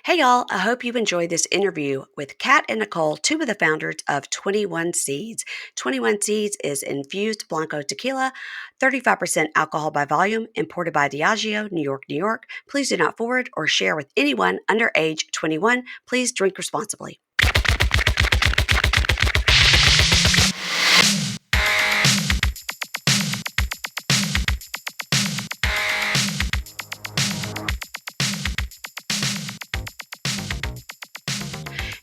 Hey y'all, I hope you enjoyed this interview with Kat and Nicole, two of the founders of 21Seeds. 21Seeds is infused Blanco tequila, 35% alcohol by volume, imported by Diageo, New York, New York. Please do not forward or share with anyone under age 21. Please drink responsibly.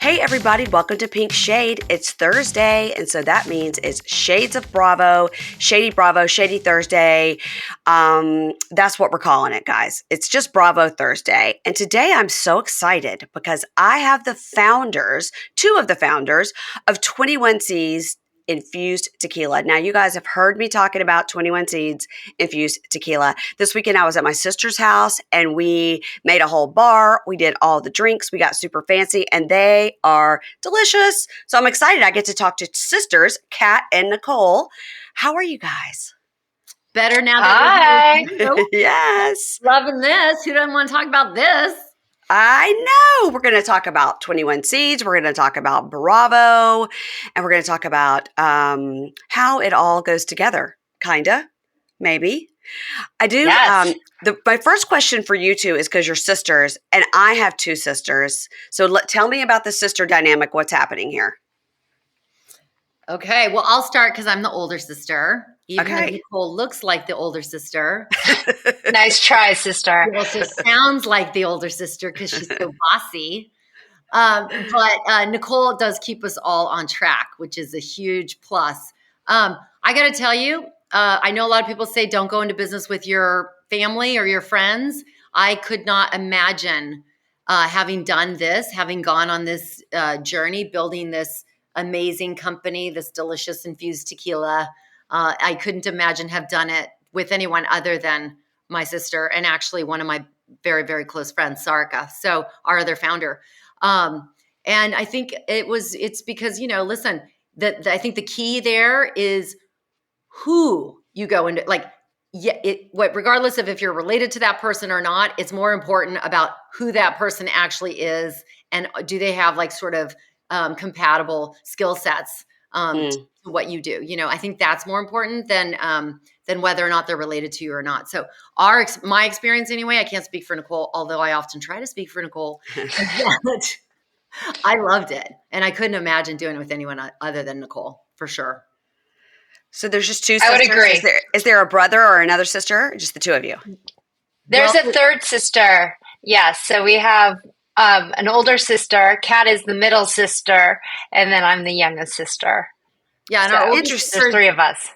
Hey everybody, welcome to Pink Shade. It's Thursday, and so that means it's Shades of Bravo, Shady Thursday. That's what we're calling it, guys. It's just Bravo Thursday. And today I'm so excited because I have two of the founders of 21Seeds Infused Tequila. Now, you guys have heard me talking about 21Seeds Infused Tequila. This weekend, I was at my sister's house and we made a whole bar. We did all the drinks. We got super fancy and they are delicious. So I'm excited. I get to talk to sisters, Kat and Nicole. How are you guys? Better now that Hi. Yes. Loving this. Who doesn't want to talk about this? I know. We're going to talk about 21Seeds. We're going to talk about Bravo. And we're going to talk about how it all goes together. Kinda. Maybe. I do. Yes. My first question for you two is because you're sisters, and I have two sisters. So tell me about the sister dynamic. What's happening here? Okay. Well, I'll start because I'm the older sister. Even though Okay. Nicole looks like the older sister. Nice try, sister. She also sounds like the older sister because she's so bossy. But Nicole does keep us all on track, which is a huge plus. I got to tell you, I know a lot of people say don't go into business with your family or your friends. I could not imagine having done this, having gone on this journey, building this amazing company, this delicious infused tequila. I couldn't imagine have done it with anyone other than my sister and actually one of my very, very close friends, Sarika. So our other founder. And I think it's because, listen, I think the key there is who you go into, regardless of if you're related to that person or not, it's more important about who that person actually is. And do they have compatible skill sets to what you do? I think that's more important than whether or not they're related to you or not. So my experience anyway, I can't speak for Nicole, although I often try to speak for Nicole. I loved it. And I couldn't imagine doing it with anyone other than Nicole, for sure. So there's just two sisters? I would agree. Is there a brother or another sister? Or just the two of you? There's a third sister. Yes. So we have an older sister. Kat is the middle sister. And then I'm the youngest sister. Yeah. And so our there's three of us.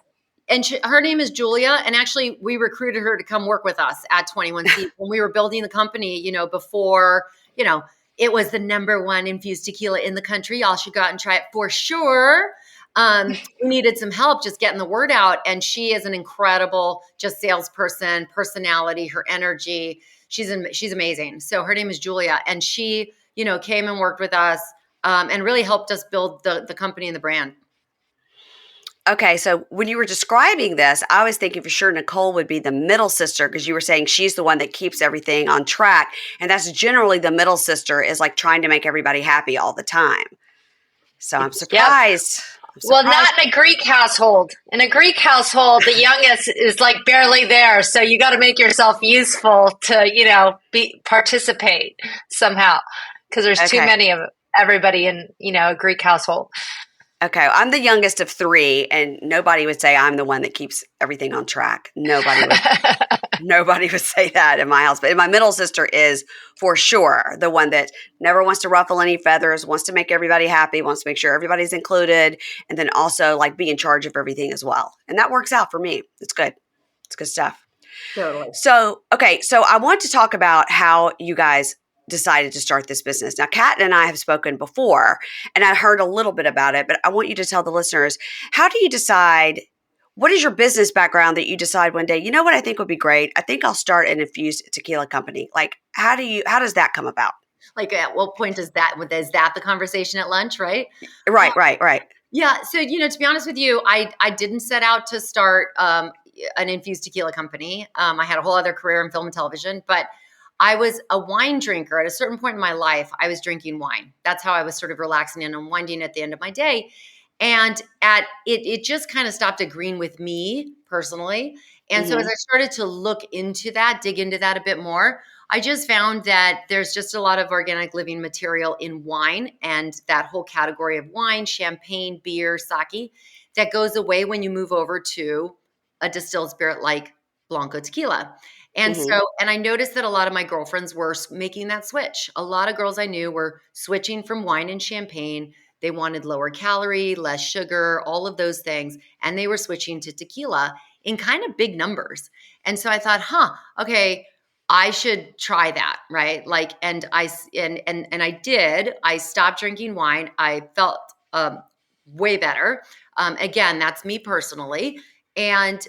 And her name is Julia. And actually, we recruited her to come work with us at 21Seeds when we were building the company, before, it was the number one infused tequila in the country. Y'all should go out and try it for sure. We needed some help just getting the word out. And she is an incredible just salesperson, personality, her energy. She's amazing. So her name is Julia. And she, came and worked with us and really helped us build the company and the brand. Okay, so when you were describing this, I was thinking for sure Nicole would be the middle sister because you were saying she's the one that keeps everything on track. And that's generally the middle sister is like trying to make everybody happy all the time. So I'm surprised. Yep. Well, not in a Greek household. In a Greek household, the youngest is like barely there. So you got to make yourself useful to, participate somehow because there's too many of everybody in, a Greek household. Okay, I'm the youngest of three, and nobody would say I'm the one that keeps everything on track. Nobody would say that in my house. But my middle sister is for sure the one that never wants to ruffle any feathers, wants to make everybody happy, wants to make sure everybody's included, and then also be in charge of everything as well. And that works out for me. It's good. It's good stuff. Totally. So I want to talk about how you guys decided to start this business. Now, Kat and I have spoken before, and I heard a little bit about it, but I want you to tell the listeners, how do you decide, what is your business background that you decide one day, you know what I think would be great? I think I'll start an infused tequila company. How does that come about? At what point is that the conversation at lunch, right? Right. Yeah. So, to be honest with you, I didn't set out to start an infused tequila company. I had a whole other career in film and television, but I was a wine drinker. At a certain point in my life, I was drinking wine. That's how I was sort of relaxing and unwinding at the end of my day. And it just kind of stopped agreeing with me personally. And so as Mm-hmm. I started to look into that, dig into that a bit more, I just found that there's just a lot of organic living material in wine and that whole category of wine, champagne, beer, sake, that goes away when you move over to a distilled spirit like Blanco tequila. And Mm-hmm. so, and I noticed that a lot of my girlfriends were making that switch. A lot of girls I knew were switching from wine and champagne. They wanted lower calorie, less sugar, all of those things. And they were switching to tequila in kind of big numbers. And so I thought, okay, I should try that, right? Like, and I did. I stopped drinking wine. I felt way better. Again, that's me personally. And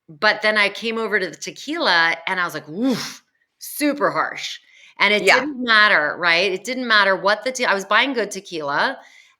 but then I came over to the tequila and I was like, woof, super harsh. And it Yeah. didn't matter, right? It didn't matter what I was buying good tequila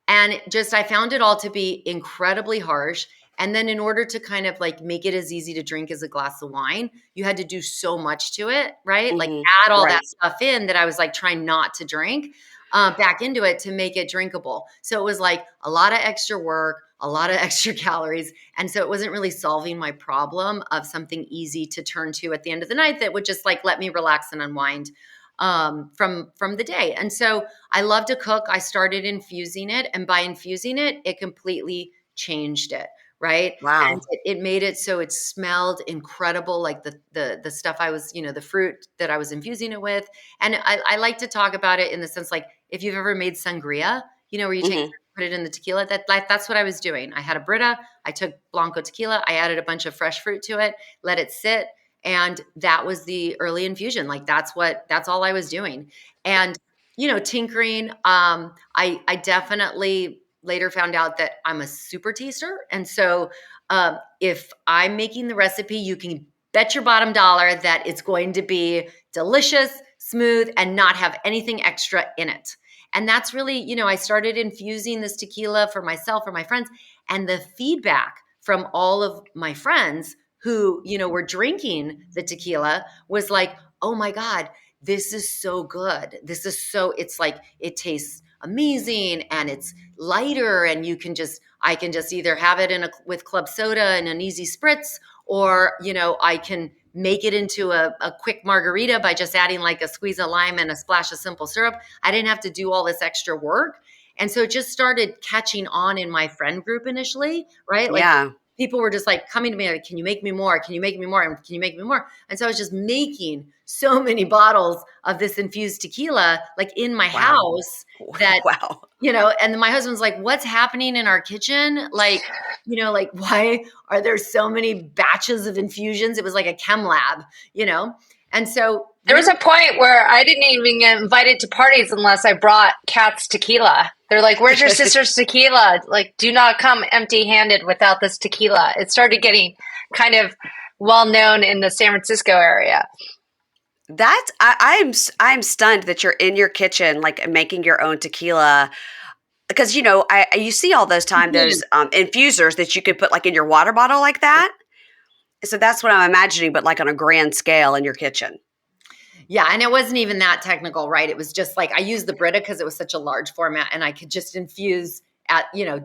and I found it all to be incredibly harsh. And then in order to kind of like make it as easy to drink as a glass of wine, you had to do so much to it, right? Like Mm-hmm. add all Right. that stuff in that I was like trying not to drink back into it to make it drinkable. So it was like a lot of extra work, a lot of extra calories. And so it wasn't really solving my problem of something easy to turn to at the end of the night that would just like let me relax and unwind from the day. And so I love to cook. I started infusing it, and by infusing it, it completely changed it. Right. And Wow. it made it so it smelled incredible, like the stuff I was, the fruit that I was infusing it with. And I like to talk about it in the sense like if you've ever made sangria, where you take Mm-hmm. put it in the tequila. That's what I was doing. I had a Brita. I took Blanco tequila. I added a bunch of fresh fruit to it, let it sit, and that was the early infusion. Like that's all I was doing. And tinkering. I definitely later found out that I'm a super taster, and so if I'm making the recipe, you can bet your bottom dollar that it's going to be delicious, smooth, and not have anything extra in it. And that's really, I started infusing this tequila for myself, for my friends, and the feedback from all of my friends who, were drinking the tequila was like, oh my God, this is so good. It's like, it tastes amazing and it's lighter and I can just either have it with club soda and an easy spritz, or, I can make it into a quick margarita by just adding like a squeeze of lime and a splash of simple syrup. I didn't have to do all this extra work. And so it just started catching on in my friend group initially, right? Like Yeah. people were just like coming to me like, can you make me more? Can you make me more? And can you make me more? And so I was just making so many bottles of this infused tequila, like in my Wow. house that, Wow. and then my husband's like, what's happening in our kitchen? Like, like why are there so many batches of infusions? It was like a chem lab, And so there was a point where I didn't even get invited to parties unless I brought Kat's tequila. They're like, where's your sister's tequila? Like, do not come empty-handed without this tequila. It started getting kind of well known in the San Francisco area. I'm stunned that you're in your kitchen like making your own tequila, because you see all those time those infusers that you could put like in your water bottle like that. So that's what I'm imagining, but like on a grand scale in your kitchen. Yeah, and it wasn't even that technical, right? It was just like I used the Brita because it was such a large format and I could just infuse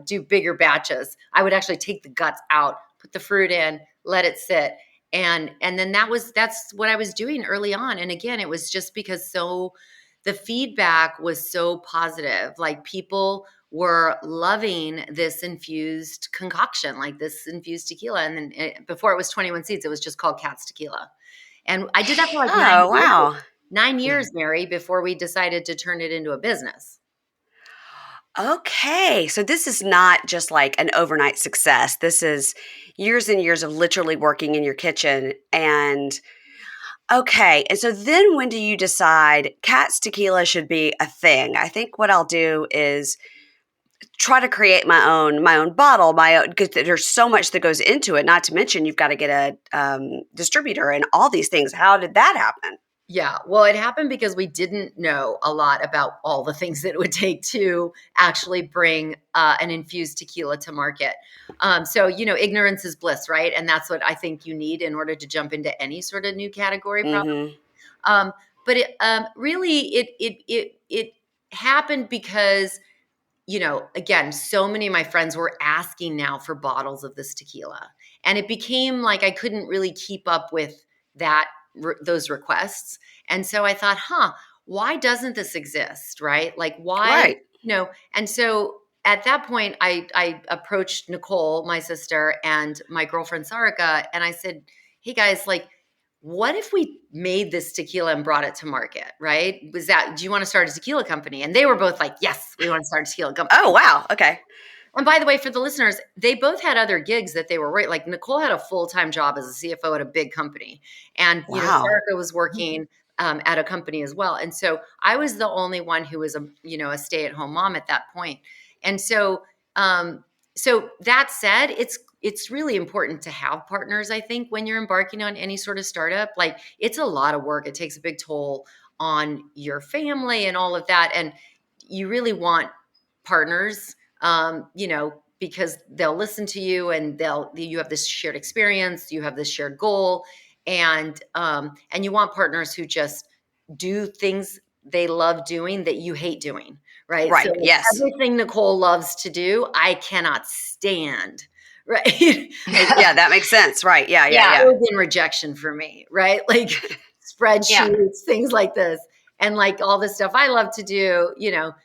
do bigger batches. I would actually take the guts out, put the fruit in, let it sit. And then that's what I was doing early on. And again, it was just because the feedback was so positive. Like people were loving this infused concoction, like this infused tequila. And then before it was 21 Seeds, it was just called Cat's Tequila. And I did that for like 9 Oh, years. wow. 9 years, Mary, before we decided to turn it into a business. Okay. So this is not just like an overnight success. This is years and years of literally working in your kitchen. And okay. And so then when do you decide Cat's Tequila should be a thing? I think what I'll do is try to create my own bottle, because there's so much that goes into it. Not to mention you've got to get a distributor and all these things. How did that happen? Yeah, well, it happened because we didn't know a lot about all the things that it would take to actually bring an infused tequila to market. So, ignorance is bliss, right? And that's what I think you need in order to jump into any sort of new category, probably. Mm-hmm. Um, But it happened because, again, so many of my friends were asking now for bottles of this tequila, and it became like I couldn't really keep up with that those requests. And so I thought, why doesn't this exist? Right? Like why, Right. and so at that point I approached Nicole, my sister, and my girlfriend Sarika, and I said, hey guys, like, what if we made this tequila and brought it to market, right? Do you want to start a tequila company? And they were both like, yes, we want to start a tequila company. Oh, wow. Okay. And by the way, for the listeners, they both had other gigs that they were right. Like Nicole had a full-time job as a CFO at a big company. And, Wow. Sarika was working at a company as well. And so I was the only one who was a stay-at-home mom at that point. And so, so that said, it's really important to have partners, I think, when you're embarking on any sort of startup. Like it's a lot of work. It takes a big toll on your family and all of that. And you really want partners, because they'll listen to you and you have this shared experience, you have this shared goal, and you want partners who just do things they love doing that you hate doing. Right. Right. So like, Yes. everything Nicole loves to do, I cannot stand. Right. Yeah, that makes sense. Right. Yeah. Yeah. Yeah. Yeah. In rejection for me. Right. Like spreadsheets, things like this. And like all this stuff I love to do,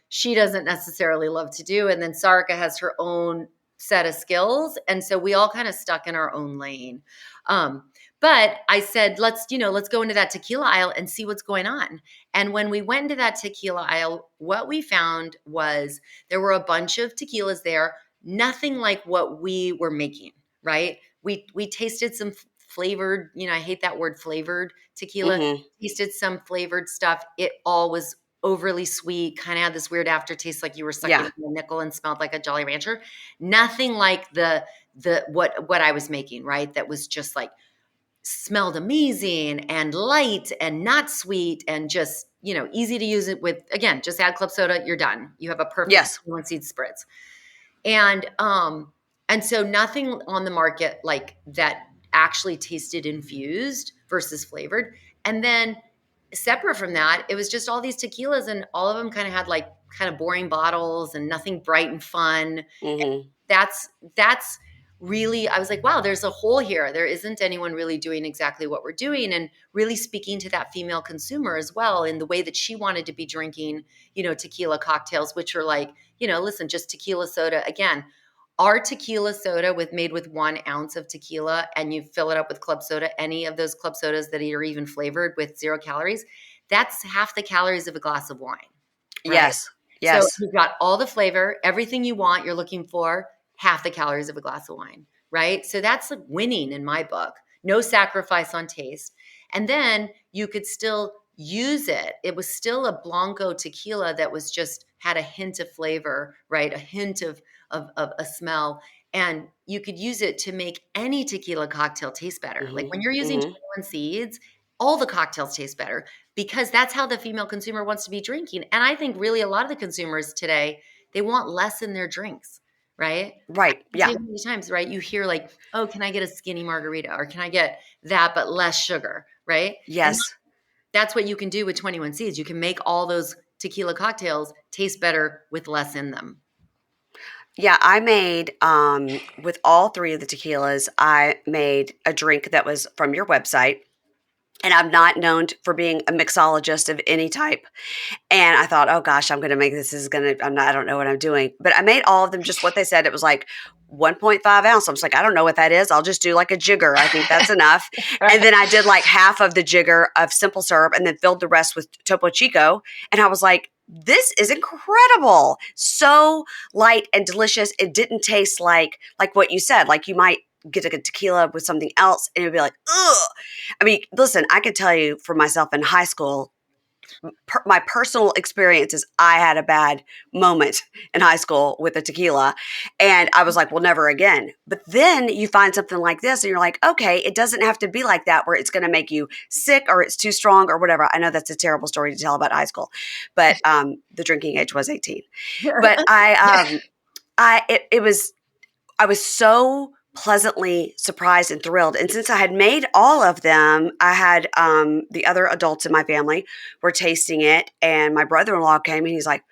she doesn't necessarily love to do. And then Sarika has her own set of skills. And so we all kind of stuck in our own lane. But I said, let's go into that tequila aisle and see what's going on. And when we went into that tequila aisle, what we found was there were a bunch of tequilas there, nothing like what we were making, right? We tasted some flavored, I hate that word, flavored tequila. Mm-hmm. Tasted some flavored stuff. It all was overly sweet, kind of had this weird aftertaste, like you were sucking on a nickel, and smelled like a Jolly Rancher. Nothing like the what I was making, right? That was just like smelled amazing and light and not sweet and just, easy to use it with. Again, just add club soda, you're done. You have a perfect 21Seeds spritz. And so nothing on the market like that actually tasted infused versus flavored. And then separate from that, it was just all these tequilas, and all of them kind of had like kind of boring bottles and nothing bright and fun. Mm-hmm. That's really, I was like, wow, there's a hole here. There isn't anyone really doing exactly what we're doing, and really speaking to that female consumer as well in the way that she wanted to be drinking, tequila cocktails, which are like, listen, just tequila soda. Again, our tequila soda made with 1 ounce of tequila, and you fill it up with club soda, any of those club sodas that are even flavored with 0 calories, that's half the calories of a glass of wine. Right? Yes. Yes. So you've got all the flavor, everything you want, you're looking for, half the calories of a glass of wine, right? So that's like winning in my book. No sacrifice on taste. And then you could still use it. It was still a Blanco tequila that was just had a hint of flavor, right? A hint of a smell. And you could use it to make any tequila cocktail taste better. Mm-hmm. Like when you're using Mm-hmm. 21Seeds, all the cocktails taste better because that's how the female consumer wants to be drinking. And I think really a lot of the consumers today, they want less in their drinks, right? Right. Yeah. Many times, right? You hear like, oh, can I get a skinny margarita, or can I get that but less sugar, right? Yes. And that's what you can do with 21Seeds. You can make all those tequila cocktails taste better with less in them. Yeah, I made with all 3 of the tequilas, I made a drink that was from your website. And I'm not known for being a mixologist of any type. And I thought, oh gosh, I'm going to make this. I don't know what I'm doing. But I made all of them just what they said. It was like 1.5 ounce. I was like, I don't know what that is. I'll just do like a jigger. I think that's enough. Right. And then I did like half of the jigger of simple syrup and then filled the rest with Topo Chico. And I was like, this is incredible. So light and delicious. It didn't taste like what you said. Like you might get a tequila with something else and it'd be like, ugh. I mean, listen, I could tell you for myself in high school, my personal experience is I had a bad moment in high school with a tequila and I was like, well, never again. But then you find something like this and you're like, okay, it doesn't have to be like that where it's going to make you sick or it's too strong or whatever. I know that's a terrible story to tell about high school, but the drinking age was 18. But I was so pleasantly surprised and thrilled. And since I had made all of them, I had the other adults in my family were tasting it, and my brother-in-law came and he's like,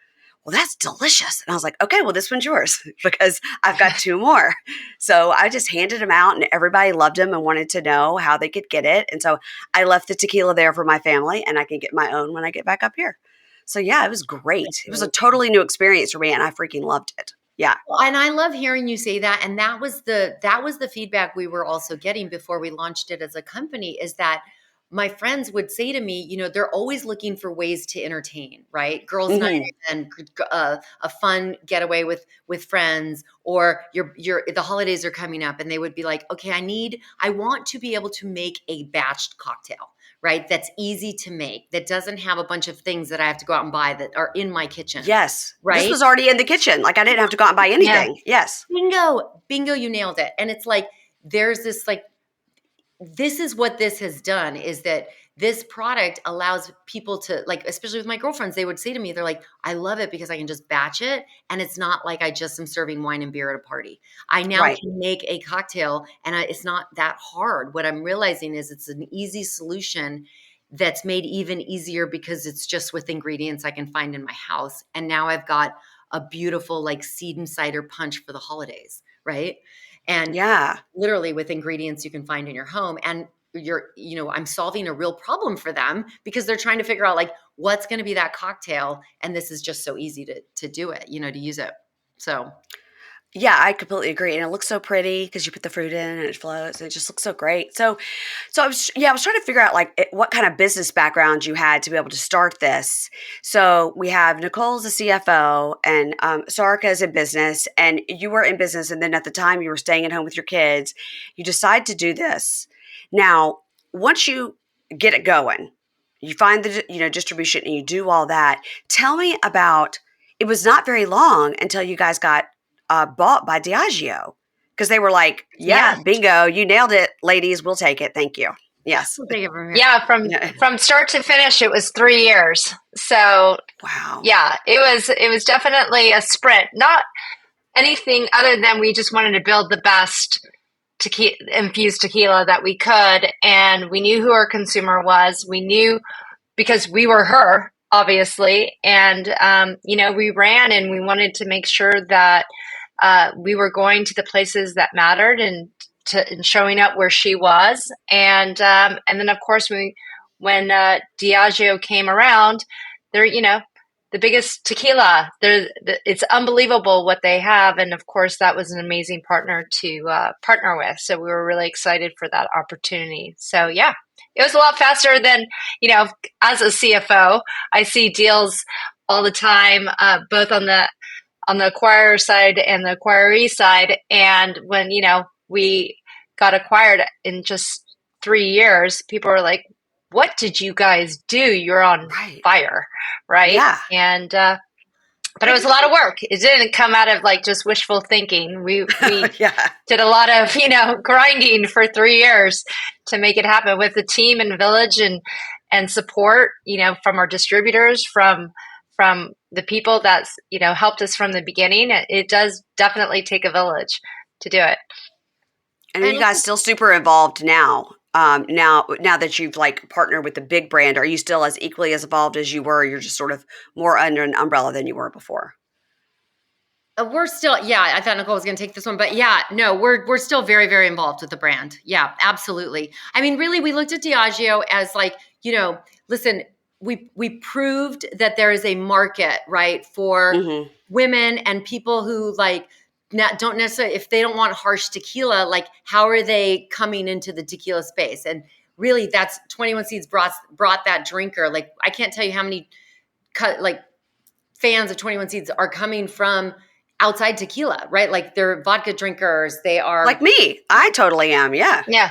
well, that's delicious. And I was like, okay, well, this one's yours because I've got two more. So I just handed them out, and everybody loved them and wanted to know how they could get it. And so I left the tequila there for my family, and I can get my own when I get back up here. So yeah, it was great. It was a totally new experience for me, and I freaking loved it. Yeah. Well, and I love hearing you say that. And that was the feedback we were also getting before we launched it as a company, is that my friends would say to me, they're always looking for ways to entertain, right? Girls' night and a fun getaway with friends, or the holidays are coming up, and they would be like, okay, I want to be able to make a batched cocktail, right? That's easy to make, that doesn't have a bunch of things that I have to go out and buy that are in my kitchen. Yes. Right? This was already in the kitchen. Like I didn't have to go out and buy anything. Yeah. Yes. Bingo, you nailed it. And it's like, there's this like, this is what this has done, is that this product allows people to, like, especially with my girlfriends, they would say to me, they're like, I love it because I can just batch it. And it's not like I just am serving wine and beer at a party. I now Right. can make a cocktail, and it's not that hard. What I'm realizing is it's an easy solution that's made even easier because it's just with ingredients I can find in my house. And now I've got a beautiful like seed and cider punch for the holidays, right? And Yeah. literally with ingredients you can find in your home. And I'm solving a real problem for them because they're trying to figure out like what's going to be that cocktail. And this is just so easy to do it, to use it. So Yeah, I completely agree. And it looks so pretty because you put the fruit in and it floats and it just looks so great. So I was trying to figure out like what kind of business background you had to be able to start this. So we have Nicole's a CFO and Sarika is in business, and you were in business. And then at the time you were staying at home with your kids, you decide to do this. Now, once you get it going, you find the, distribution and you do all that. Tell me about, it was not very long until you guys got bought by Diageo, because they were like, yeah, bingo, you nailed it, ladies, we'll take it. Thank you. Yes. we'll take it from here. Yeah, from start to finish, it was 3 years. So Wow. yeah, it was definitely a sprint. Not anything other than we just wanted to build the best infused tequila that we could, and we knew who our consumer was. We knew because we were her, obviously, and we ran, and we wanted to make sure that we were going to the places that mattered, and showing up where she was, and then of course when Diageo came around, they're the biggest tequila. It's unbelievable what they have, and of course that was an amazing partner to partner with. So we were really excited for that opportunity. So yeah, it was a lot faster than as a CFO, I see deals all the time, both on the acquirer side and the acquiree side. And when, we got acquired in just 3 years, people were like, what did you guys do? You're on fire. Right. Yeah. And, but it was a lot of work. It didn't come out of like just wishful thinking. We did a lot of, grinding for 3 years to make it happen with the team and village and support, from our distributors, from the people that's, helped us from the beginning. It does definitely take a village to do it. And are you guys still super involved now? Now that you've like partnered with the big brand, are you still as equally as involved as you were? You're just sort of more under an umbrella than you were before. We're still, I thought Nicole was going to take this one, but no, we're still very, very involved with the brand. Yeah, absolutely. I mean, really, we looked at Diageo as like, listen, we proved that there is a market, right, for women and people who like don't necessarily, if they don't want harsh tequila, like how are they coming into the tequila space? And really, that's 21Seeds brought that drinker. Like I can't tell you how many fans of 21Seeds are coming from outside tequila, right? Like they're vodka drinkers. They are like me. I totally am. Yeah. Yeah.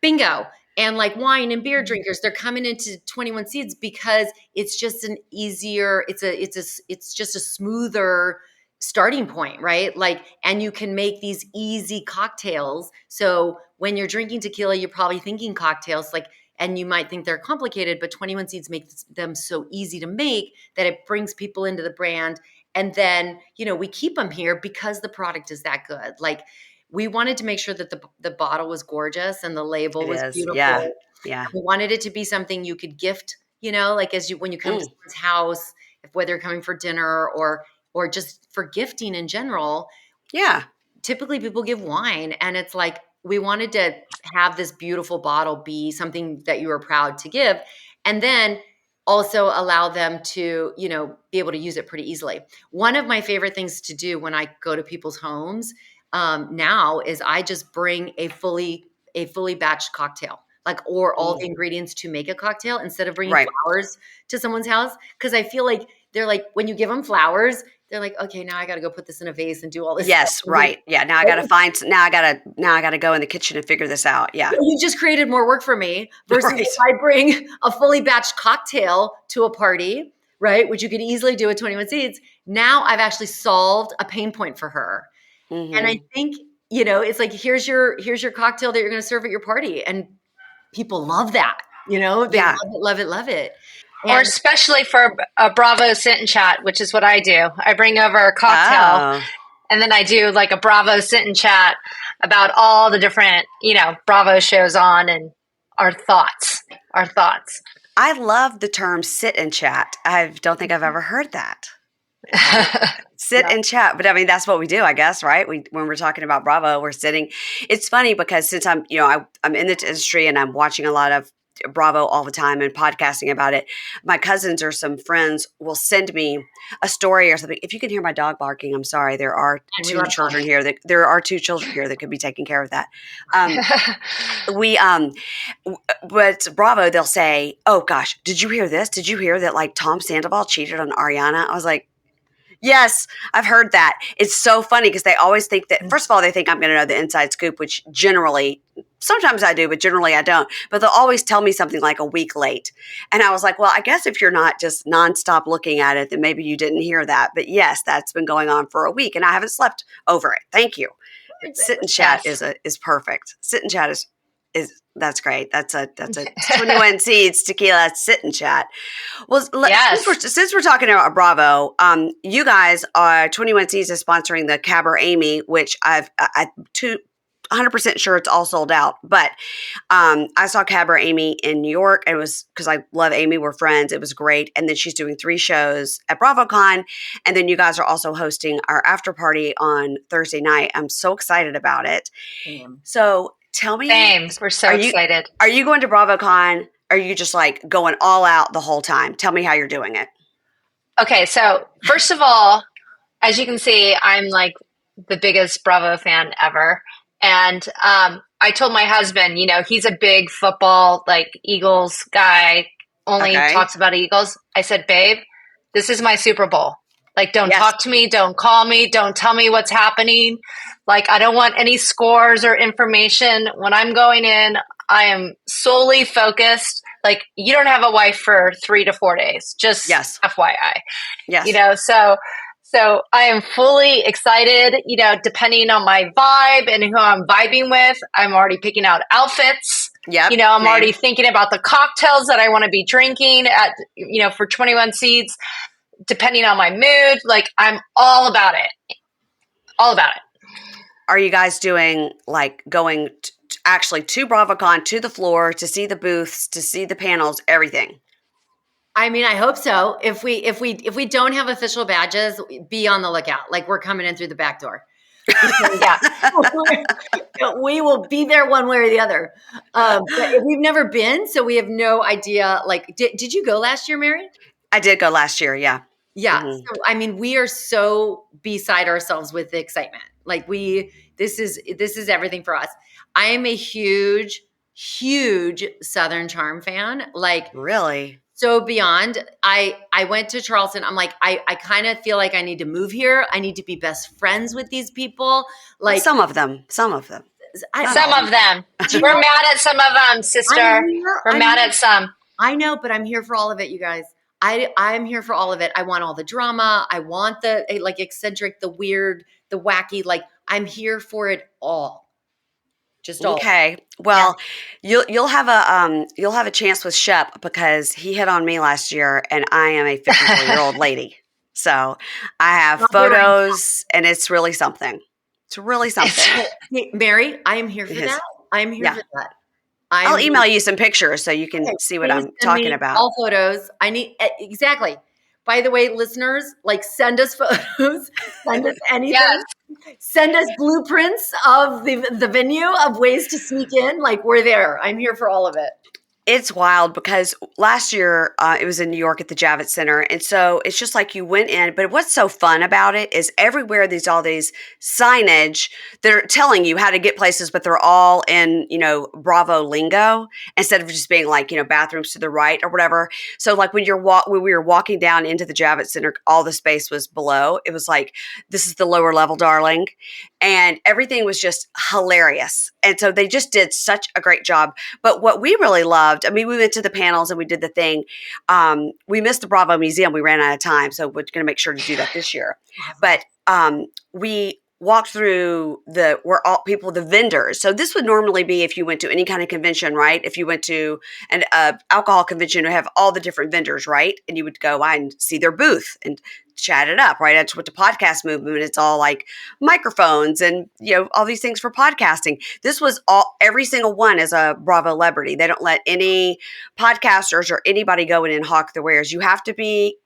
Bingo. And like wine and beer drinkers, they're coming into 21Seeds because it's just an easier, it's just a smoother starting point, right? Like, and you can make these easy cocktails. So when you're drinking tequila, you're probably thinking cocktails, like, and you might think they're complicated, but 21Seeds makes them so easy to make that it brings people into the brand. And then, we keep them here because the product is that good. Like we wanted to make sure that the bottle was gorgeous and the label It was is. Yeah. beautiful. Yeah. We wanted it to be something you could gift, like when you come to someone's house, whether you're coming for dinner or just for gifting in general. Yeah. Typically people give wine, and it's like we wanted to have this beautiful bottle be something that you were proud to give, and then also allow them to, be able to use it pretty easily. One of my favorite things to do when I go to people's homes now is I just bring a fully batched cocktail, or all the ingredients to make a cocktail, instead of bringing Right. flowers to someone's house. Because I feel like they're like, when you give them flowers, they're like, okay, now I got to go put this in a vase and do all this Yes. stuff. Right. Yeah. Now I got to now I got to go in the kitchen and figure this out. Yeah. You just created more work for me versus Right. if I bring a fully batched cocktail to a party, right, which you could easily do with 21 Seeds. Now I've actually solved a pain point for her. And I think, it's like, here's your cocktail that you're going to serve at your party. And people love that, they Yeah. love it, love it. Or especially for a Bravo sit and chat, which is what I do. I bring over a cocktail and then I do like a Bravo sit and chat about all the different, Bravo shows on and our thoughts. I love the term sit and chat. I don't think I've ever heard that. Sit and chat. But I mean, that's what we do, I guess, right? When we're talking about Bravo, we're sitting. It's funny because since I'm in the industry and I'm watching a lot of Bravo all the time and podcasting about it, my cousins or some friends will send me a story or something. If you can hear my dog barking, I'm sorry. There are two children here that could be taking care of that. But Bravo, they'll say, "Oh gosh, did you hear this? Did you hear that like Tom Sandoval cheated on Ariana?" I was like, yes, I've heard that. It's so funny because they always think that, first of all, they think I'm going to know the inside scoop, which generally, sometimes I do, but generally I don't. But they'll always tell me something like a week late. And I was like, well, I guess if you're not just nonstop looking at it, then maybe you didn't hear that. But yes, that's been going on for a week and I haven't slept over it. Thank you. Sit and chat is perfect. Sit and chat is that's great. That's a 21Seeds tequila sit and chat. Well, since we're talking about Bravo, you guys are 21Seeds is sponsoring the Caber Amy, which I'm 100% sure it's all sold out. But I saw Caber Amy in New York. And it was because I love Amy. We're friends. It was great. And then she's doing 3 shows at Bravocon. And then you guys are also hosting our after party on Thursday night. I'm so excited about it. So tell me. Same. We're so excited. Are you going to Bravocon? Are you just like going all out the whole time? Tell me how you're doing it. Okay. So first of all, as you can see, I'm like the biggest Bravo fan ever. And I told my husband, he's a big football, like Eagles guy, only talks about Eagles. I said, babe, this is my Super Bowl. Like, don't talk to me. Don't call me. Don't tell me what's happening. Like, I don't want any scores or information. When I'm going in, I am solely focused. Like, you don't have a wife for 3 to 4 days. Just FYI. Yes. So I am fully excited, depending on my vibe and who I'm vibing with. I'm already picking out outfits. Yeah. I'm already thinking about the cocktails that I want to be drinking at, for 21Seeds. Depending on my mood, like I'm all about it. All about it. Are you guys doing like going actually to Bravocon, to the floor, to see the booths, to see the panels, everything? I mean, I hope so. If we don't have official badges, be on the lookout. Like we're coming in through the back door. We will be there one way or the other. But we've never been, so we have no idea. Like, did you go last year, Mary? I did go last year. Yeah. Yeah. Mm-hmm. So, I mean, we are so beside ourselves with the excitement. Like this is everything for us. I am a huge Southern Charm fan. Like really? So beyond, I went to Charleston. I'm like, I kind of feel like I need to move here. I need to be best friends with these people. Like some of them. Some of them. We're mad at some of them, sister. We're mad at some. I know, but I'm here for all of it, you guys. I'm here for all of it. I want all the drama. I want the like eccentric, the weird, the wacky. Like I'm here for it all. Just all. Okay. Well, you'll have a chance with Shep because he hit on me last year, and I am a 54-year-old lady. So I have photos, and it's really something. It's really something. Hey, Mary, I am here for It is. that. I am here Yeah. for that. I'll email you some pictures so you can Okay, see what please I'm send talking me about. all photos. I need exactly. By the way, listeners, like send us photos, send us anything. Yes. Send us blueprints of the venue of ways to sneak in. Like we're there. I'm here for all of it. It's wild because last year it was in New York at the Javits Center. And so it's just like you went in. But what's so fun about it is everywhere there's all these signage that are telling you how to get places, but they're all in, Bravo lingo instead of just being like, bathrooms to the right or whatever. So like when we were walking down into the Javits Center, all the space was below. It was like, this is the lower level, darling. And everything was just hilarious. And so they just did such a great job. But what we really loved, I mean, we went to the panels and we did the thing. We missed the Bravo Museum. We ran out of time. So we're going to make sure to do that this year. But we walked through the vendors. So this would normally be if you went to any kind of convention, right? If you went to an alcohol convention, you have all the different vendors, right? And you would go and see their booth and chat it up, right? That's what the podcast movement, it's all like microphones and, all these things for podcasting. This was every single one is a Bravo celebrity. They don't let any podcasters or anybody go in and hawk the wares. You have to be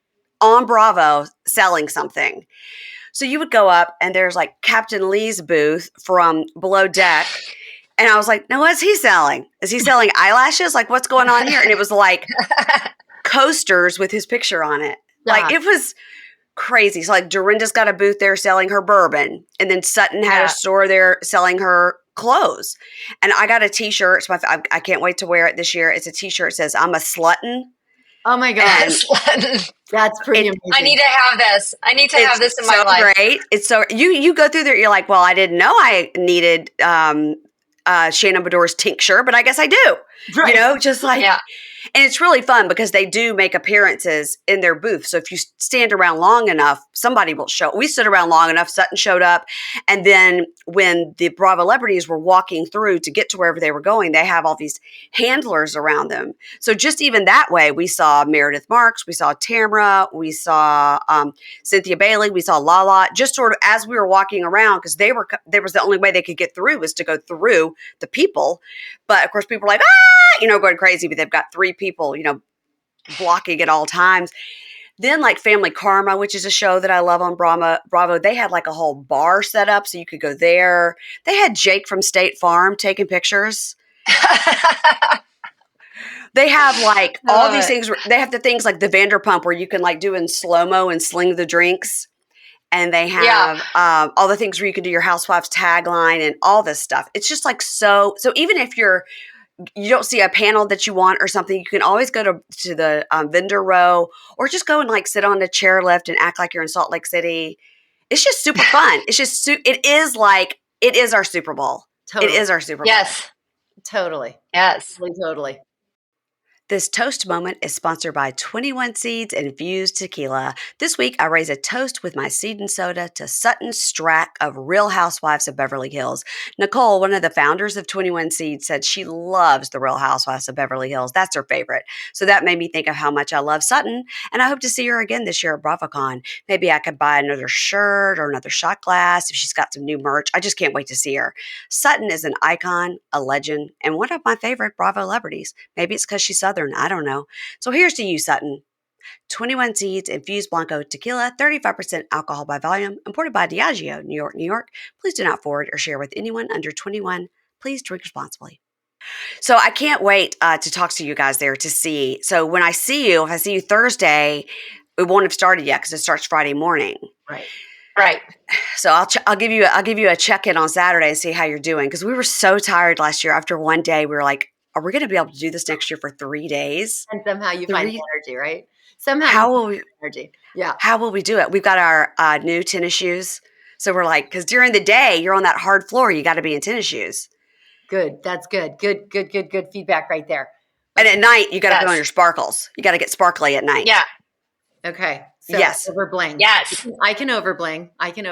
on Bravo selling something. So you would go up and there's like Captain Lee's booth from Below Deck. And I was like, no, what's he selling? Is he selling eyelashes? Like, what's going on here? And it was like coasters with his picture on it. Like, it was crazy. So like Dorinda's got a booth there selling her bourbon. And then Sutton had a store there selling her clothes. And I got a t-shirt. I can't wait to wear it this year. It's a t-shirt that says, I'm a slutton. Oh my God. That's pretty amazing. I need to have this. I need to have this in my life. Great. It's so you go through there, you're like, well, I didn't know I needed Shannon Bedore's tincture, but I guess I do. Right. Just like and it's really fun because they do make appearances in their booth. So if you stand around long enough, somebody will show. We stood around long enough, Sutton showed up. And then when the Bravo celebrities were walking through to get to wherever they were going, they have all these handlers around them. So just even that way, we saw Meredith Marks, we saw Tamara, we saw Cynthia Bailey, we saw Lala, just sort of as we were walking around, because there was the only way they could get through was to go through the people. But of course, people were like, going crazy, but they've got three people, blocking at all times. Then like Family Karma, which is a show that I love on Bravo, they had like a whole bar set up so you could go there. They had Jake from State Farm taking pictures. They have like all these things. They have the things like the Vanderpump where you can like do in slow-mo and sling the drinks. And they have all the things where you can do your Housewives tagline and all this stuff. It's just like so even if you don't see a panel that you want or something, you can always go to the vendor row or just go and like sit on the chairlift and act like you're in Salt Lake City. It's just super fun. It's just, it is our Super Bowl. Totally. It is our Super Bowl. Yes. Totally. Yes. Totally. This toast moment is sponsored by 21Seeds Infused Tequila. This week, I raise a toast with my seed and soda to Sutton Strack of Real Housewives of Beverly Hills. Nicole, one of the founders of 21Seeds, said she loves the Real Housewives of Beverly Hills. That's her favorite. So that made me think of how much I love Sutton, and I hope to see her again this year at Bravocon. Maybe I could buy another shirt or another shot glass if she's got some new merch. I just can't wait to see her. Sutton is an icon, a legend, and one of my favorite Bravo celebrities. Maybe it's because she's Southern. I don't know. So here's to you, Sutton. 21Seeds Infused Blanco Tequila, 35% alcohol by volume, imported by Diageo, New York, New York. Please do not forward or share with anyone under 21. Please drink responsibly. So I can't wait to talk to you guys there to see. So when if I see you Thursday, it won't have started yet because it starts Friday morning. Right. So I'll give you a check-in on Saturday and see how you're doing, because we were so tired last year. After one day, we were like, are we going to be able to do this next year for 3 days? And somehow you find the energy, right? Somehow how will we energy? Yeah. How will we do it? We've got our new tennis shoes. So we're like, because during the day, you're on that hard floor. You got to be in tennis shoes. Good. That's good. Good feedback right there. And at night, you got to put on your sparkles. You got to get sparkly at night. Yeah. Okay. So yes. Overbling. Yes. I can overbling. I can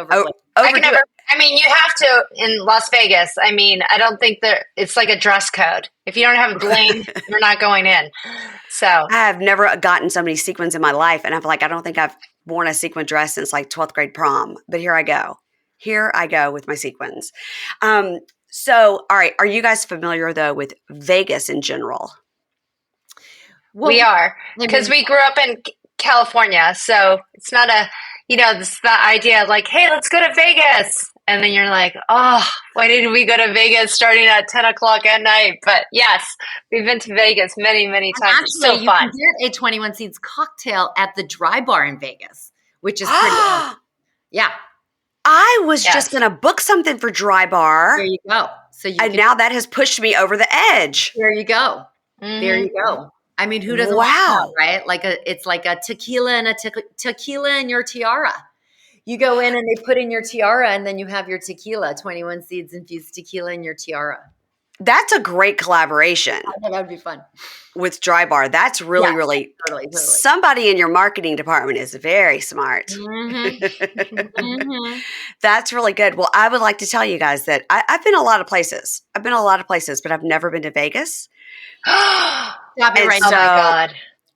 mean, you have to in Las Vegas. I mean, I don't think it's like a dress code. If you don't have bling, you're not going in. So I have never gotten so many sequins in my life. And I'm like, I don't think I've worn a sequin dress since like 12th grade prom. But here I go. Here I go with my sequins. So, all right. Are you guys familiar though with Vegas in general? Well, We are, I because mean, we grew up in California, so it's not this the idea of like, hey, let's go to Vegas, and then you're like, oh, why didn't we go to Vegas starting at 10 o'clock at night? But yes, we've been to Vegas many, many and times. It's so actually, you can fun. get a 21 Seeds cocktail at the Dry Bar in Vegas, which is pretty awesome. Yeah, I was just Yes. going to book something for Dry there Bar, you go. So you and can. now that has pushed me over the edge. There you go. There Mhm. you go. I mean, who doesn't want that, Wow. right? It's like a tequila and tequila in your tiara. You go in and they put in your tiara, and then you have your tequila, 21 Seeds infused tequila in your tiara. That's a great collaboration I think that would be fun. with Dry Bar. That's really, Yeah, really totally. somebody in your marketing department is very smart. Mm-hmm. That's really good. Well, I would like to tell you guys that I've been a lot of places. I've been a lot of places, but I've never been to Vegas. Oh Stop it And right my now. God.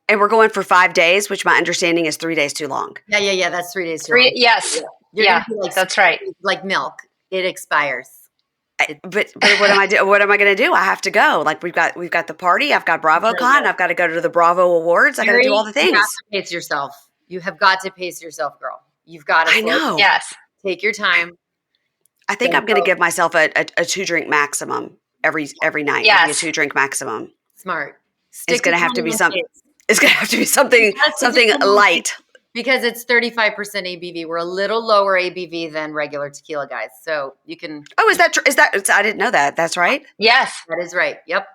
and we're going for 5 days, which my understanding is 3 days too long. Yeah. That's 3 days too long. Yes. You're Yeah, gonna be like that's right. like milk. It expires. But what am I do? What am I going to do? I have to go. Like we've got the party. I've got Bravocon. I've got to go to the Bravo Awards. I got to do all the You have things. to pace yourself. You have got to pace yourself, girl. You've got to I know. Yes. take your time. I think Don't I'm going to go. give myself a 2-drink maximum every night. Maybe a Yes. 2-drink maximum. Smart. It's Stick going to have to be 21 something. Seeds. It's going to have to be something Yes, something it's 21 light. Seeds. Because it's 35% ABV. We're a little lower ABV than regular tequila, guys. So you can. Oh, is that true? I didn't know that. That's right. Yes. That is right. Yep.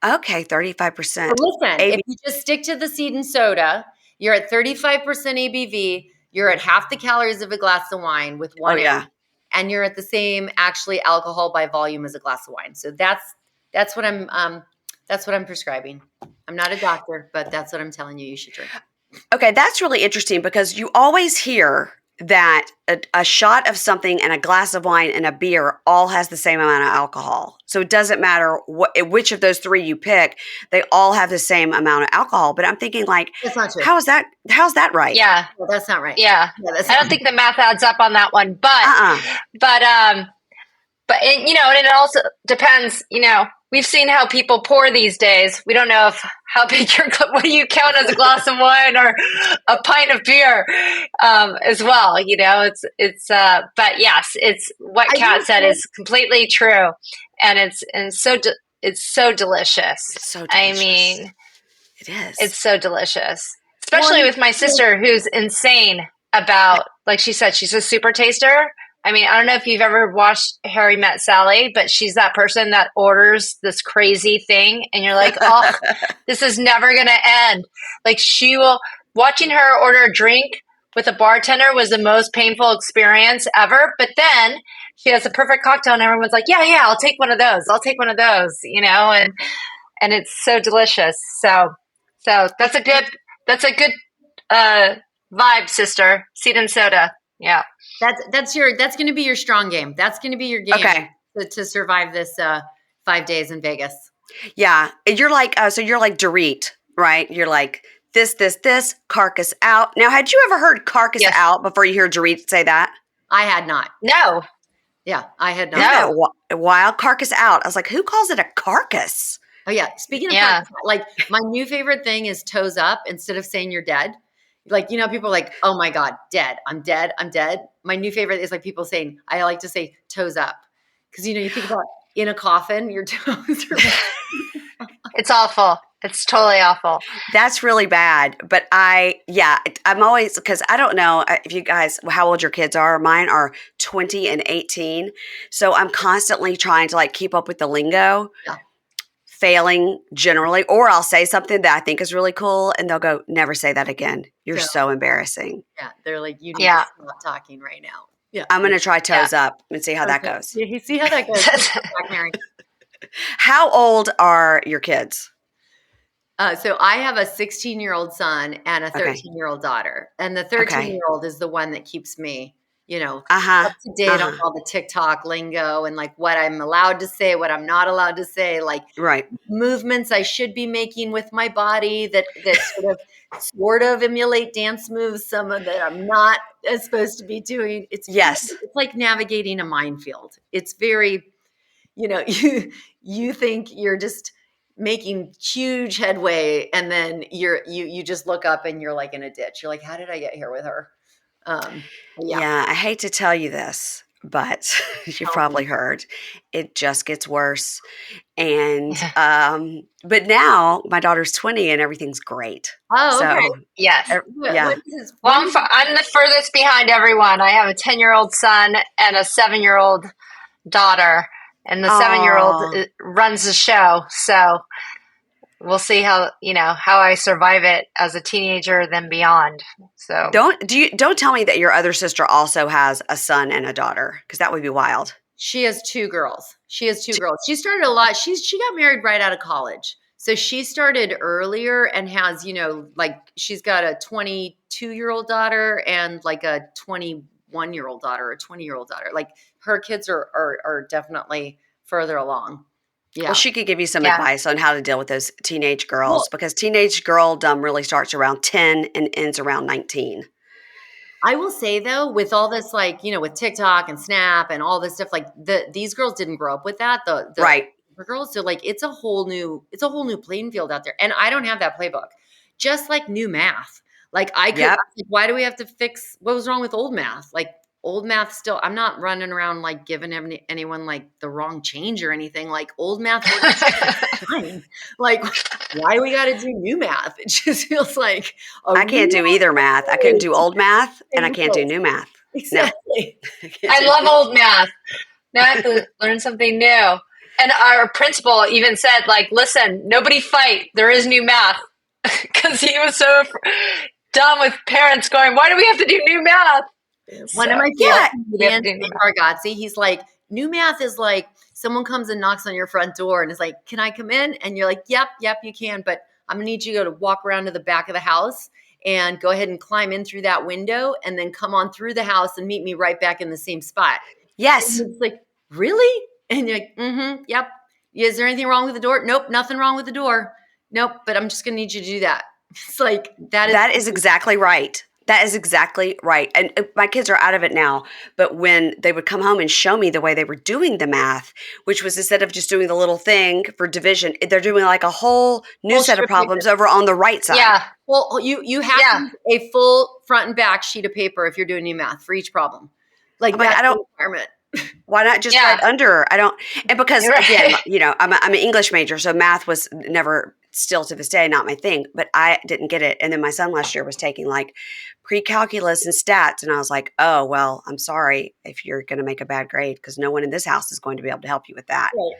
Okay, 35%. So listen, if you just stick to the seed and soda, you're at 35% ABV. You're at half the calories of a glass of wine with Oh 1 yeah. ounce, and you're at the same actually alcohol by volume as a glass of wine. So that's what I'm prescribing. I'm not a doctor, but that's what I'm telling you. You should drink. Okay, that's really interesting because you always hear that a shot of something and a glass of wine and a beer all has the same amount of alcohol. So it doesn't matter which of those 3 you pick, they all have the same amount of alcohol. But I'm thinking like, That's not true. how's that right? Yeah. Well, that's not right. Yeah. That's I not don't think the math adds up on that one, but and it also depends. We've seen how people pour these days. We don't know how big what do you count as a glass of wine or a pint of beer, as well. But yes, it's what Kat said is completely true, and it's so delicious. It's so delicious. I mean, it is. it's so delicious, especially with my sister who's insane about, like she said, she's a super taster. I mean, I don't know if you've ever watched Harry Met Sally, but she's that person that orders this crazy thing and you're like, oh, this is never going to end. Like watching her order a drink with a bartender was the most painful experience ever. But then she has a perfect cocktail and everyone's like, yeah, I'll take one of those. And it's so delicious. So that's a good vibe, sister. Seed and soda. Yeah. That's going to be your strong game. That's going to be your game to survive this 5 days in Vegas. Yeah, you're like so you're like Dorit, right? You're like this, carcass out. Now, had you ever heard carcass out before you hear Dorit say that? I had not. No. Yeah, I had not. Isn't that wild? Carcass out. I was like, who calls it a carcass? Oh yeah. Speaking of carcass, like my new favorite thing is toes up instead of saying you're dead. Like, people are like, oh my God, dead. I'm dead. My new favorite is like people saying, I like to say toes up. Because, you think about in a coffin, your toes are. It's awful. It's totally awful. That's really bad. But I'm always, because I don't know if you guys, how old your kids are. Mine are 20 and 18. So I'm constantly trying to like keep up with the lingo. Yeah. Failing generally, or I'll say something that I think is really cool and they'll go, never say that again. You're so embarrassing. Yeah. They're like, you need to stop talking right now. Yeah. I'm going to try toes up and see how that goes. Yeah, see how that goes. Back, Mary. How old are your kids? So I have a 16-year-old son and a 13-year-old daughter. And the 13-year-old is the one that keeps me, Uh-huh. up to date on Uh-huh. all the TikTok lingo and like what I'm allowed to say, what I'm not allowed to say, like Right. movements I should be making with my body that sort of emulate dance moves, some of that I'm not supposed to be doing. Yes. It's like navigating a minefield. It's very, you think you're just making huge headway, and then you just look up and you're like in a ditch. You're like, how did I get here with her? Yeah. Yeah, I hate to tell you this, but you've Tell me. probably heard it just gets worse. And Yeah. but now my daughter's 20 and everything's great. Oh, okay. So Yes. yeah. Well, I'm the furthest behind everyone. I have a 10-year-old son and a 7-year-old daughter, and the 7-year-old Oh, runs the show. So we'll see how I survive it as a teenager, then beyond. So don't tell me that your other sister also has a son and a daughter, because that would be wild. She has two girls. She started a lot. She got married right out of college. So she started earlier and has, like she's got a 22-year-old daughter and like a 21-year-old daughter, a 20-year-old daughter. Like her kids are definitely further along. Well, Yeah. she could give you some yeah, advice on how to deal with those teenage girls, Well, because teenage girldom really starts around 10 and ends around 19. I will say though, with all this, like, with TikTok and Snap and all this stuff, like these girls didn't grow up with that. The Right. girls, so like it's a whole new playing field out there. And I don't have that playbook. Just like new math. Like Yep. why do we have to fix what was wrong with old math? Like old math still, I'm not running around like giving anyone like the wrong change or anything. Like old math works fine. Like why do we got to do new math? It just feels like I can't do either math. I couldn't do old math and I can't do new math. No. Exactly. I love old math. Now I have to learn something new. And our principal even said, like, listen, nobody fight. There is new math. Because he was so done with parents going, why do we have to do new math? One of my Yeah. favorite comedians, Bargatze, he's like, new math is like someone comes and knocks on your front door and is like, can I come in? And you're like, yep, you can. But I'm going to need you to walk around to the back of the house and go ahead and climb in through that window and then come on through the house and meet me right back in the same spot. Yes. And it's like, really? And you're like, yep. Is there anything wrong with the door? Nope, nothing wrong with the door. Nope, but I'm just going to need you to do that. It's like, That is exactly right. That is exactly right. And my kids are out of it now. But when they would come home and show me the way they were doing the math, which was instead of just doing the little thing for division, they're doing like a whole new Whole set of sheet of problems paper. over on the right side. Yeah. Well, you have Yeah. to use a full front and back sheet of paper if you're doing new math for each problem. Like I'm like, that's I don't. the requirement. Why not just Yeah. write under? I don't. And because You're right. again, I'm an English major, so math was never, still to this day, not my thing. But I didn't get it. And then my son last year was taking like pre-calculus and stats, and I was like, oh well, I'm sorry if you're going to make a bad grade, because no one in this house is going to be able to help you with that. Right.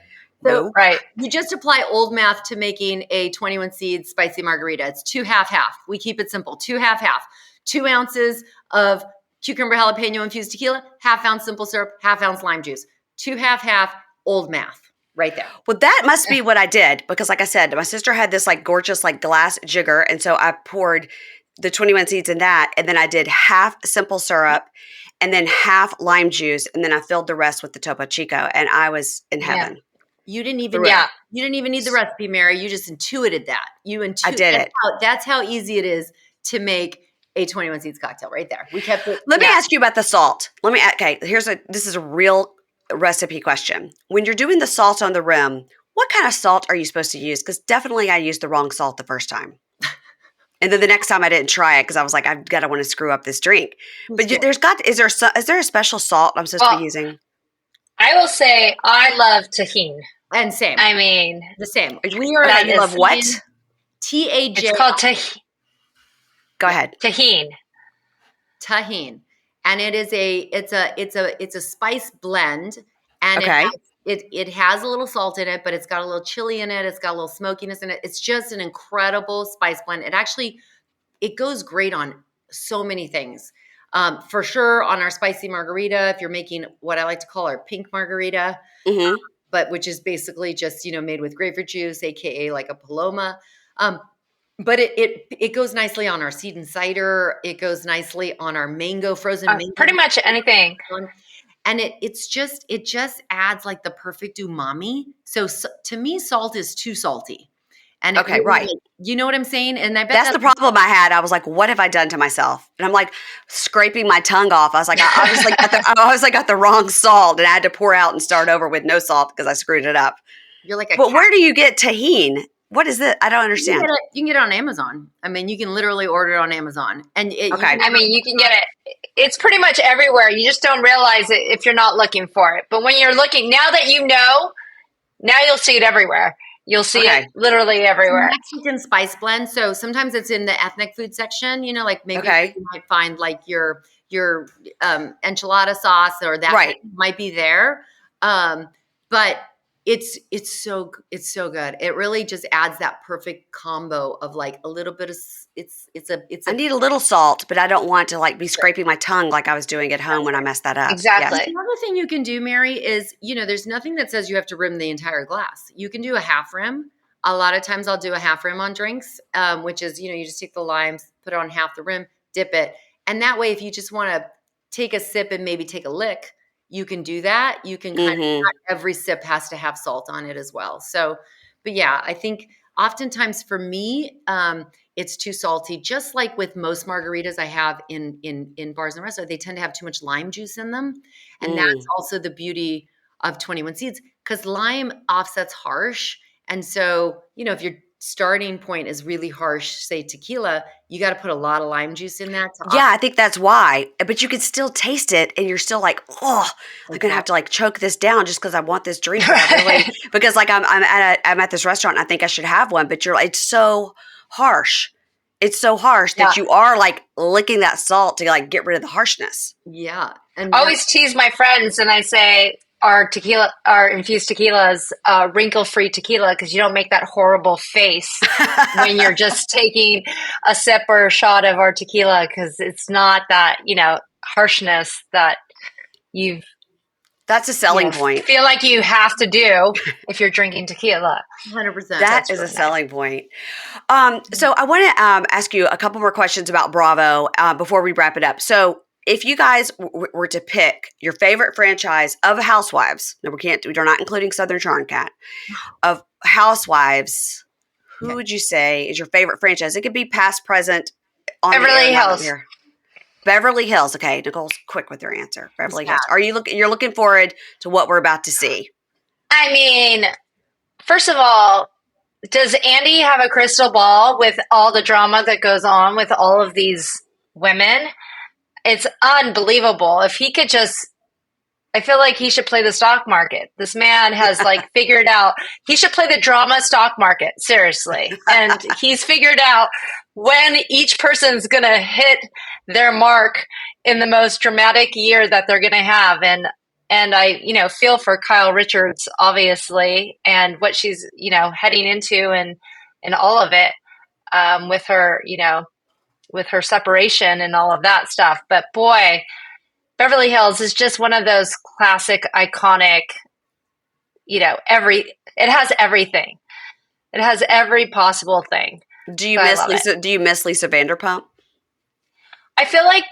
So Nope. Right. you just apply old math to making a 21 Seeds spicy margarita. It's 2 half. We keep it simple. 2 half. 2 ounces of cucumber jalapeno infused tequila, half ounce simple syrup, half ounce lime juice. 2 half, old math right there. Well, that must be what I did, because like I said, my sister had this like gorgeous like glass jigger, and so I poured the 21 Seeds in that, and then I did half simple syrup and then half lime juice, and then I filled the rest with the Topo Chico, and I was in Yeah. heaven. You didn't even Yeah. you didn't even need the recipe, Mary. You just intuited that. I did it. That's how easy it is to make a 21 Seeds cocktail right there. We kept it. Let me ask you about the salt. This is a real recipe question. When you're doing the salt on the rim, what kind of salt are you supposed to use? Because definitely I used the wrong salt the first time. And then the next time I didn't try it because I was like, I want to screw up this drink. But is there a special salt I'm supposed to be using? I will say I love tahini. And same. I mean, the same. You love what? TAJ. it's called tahini. Go ahead. Tahini. And it is it's a spice blend, and Okay. it has a little salt in it, but it's got a little chili in it. It's got a little smokiness in it. It's just an incredible spice blend. It goes great on so many things. For sure on our spicy margarita, if you're making what I like to call our pink margarita, Mm-hmm. but which is basically just, made with grapefruit juice, AKA like a Paloma. But it goes nicely on our seed and cider. It goes nicely on our frozen mango. Pretty much anything. And it just adds like the perfect umami. So to me, salt is too salty. And Okay, right. You know what I'm saying? And I bet that's the problem I had. I was like, what have I done to myself? And I'm like scraping my tongue off. I was like, I obviously got the wrong salt, and I had to pour out and start over with no salt because I screwed it up. You're like but where do you get tahini? What is it? I don't understand. You can get it on Amazon. I mean, you can literally order it on Amazon. And you can get it. It's pretty much everywhere. You just don't realize it if you're not looking for it. But when you're looking, now that you know, now you'll see it everywhere. You'll see it literally everywhere. Mexican spice blend. So sometimes it's in the ethnic food section, like maybe you might find like your enchilada sauce or that might be there. But it's so good. It really just adds that perfect combo of like a little bit of I need a little salt, but I don't want to like be scraping my tongue like I was doing at home when I messed that up. Exactly. Yes. Another thing you can do, Mary, is there's nothing that says you have to rim the entire glass. You can do a half rim. A lot of times I'll do a half rim on drinks, which is you just take the limes, put it on half the rim, dip it, and that way if you just want to take a sip and maybe take a lick, you can do that. You can kind of, not every sip has to have salt on it as well. So, but yeah, I think oftentimes for me, it's too salty. Just like with most margaritas I have in bars and restaurants, they tend to have too much lime juice in them. And that's also the beauty of 21Seeds because lime offsets harsh. And so, if your starting point is really harsh, say tequila, you got to put a lot of lime juice in that. I think that's why. But you can still taste it, and you're still like, oh, I'm gonna have to like choke this down just because I want this drink. Because like I'm at this restaurant, and I think I should have one, but it's so harsh. It's so harsh that you are like licking that salt to like get rid of the harshness. Yeah, and I always tease my friends, and I say, our infused tequila is wrinkle-free tequila because you don't make that horrible face when you're just taking a sip or a shot of our tequila because it's not that, harshness that you've. That's a selling point. Feel like you have to do if you're drinking tequila. 100%. That is a selling point. So I want to ask you a couple more questions about Bravo before we wrap it up. So if you guys were to pick your favorite franchise of Housewives, no, we're not including Southern Charm Cat, of Housewives, who would you say is your favorite franchise? It could be past, present, on Beverly Hills. Beverly Hills. Okay, Nicole's quick with her answer. Beverly Hills. You're looking forward to what we're about to see? I mean, first of all, does Andy have a crystal ball with all the drama that goes on with all of these women? It's unbelievable. If he could I feel like he should play the stock market. This man has like figured out, he should play the drama stock market, seriously. And he's figured out when each person's going to hit their mark in the most dramatic year that they're going to have. And I, feel for Kyle Richards, obviously, and what she's, heading into and all of it with her, with her separation and all of that stuff. But boy, Beverly Hills is just one of those classic, iconic, it has everything. It has every possible thing. Do you miss Lisa Vanderpump? I feel like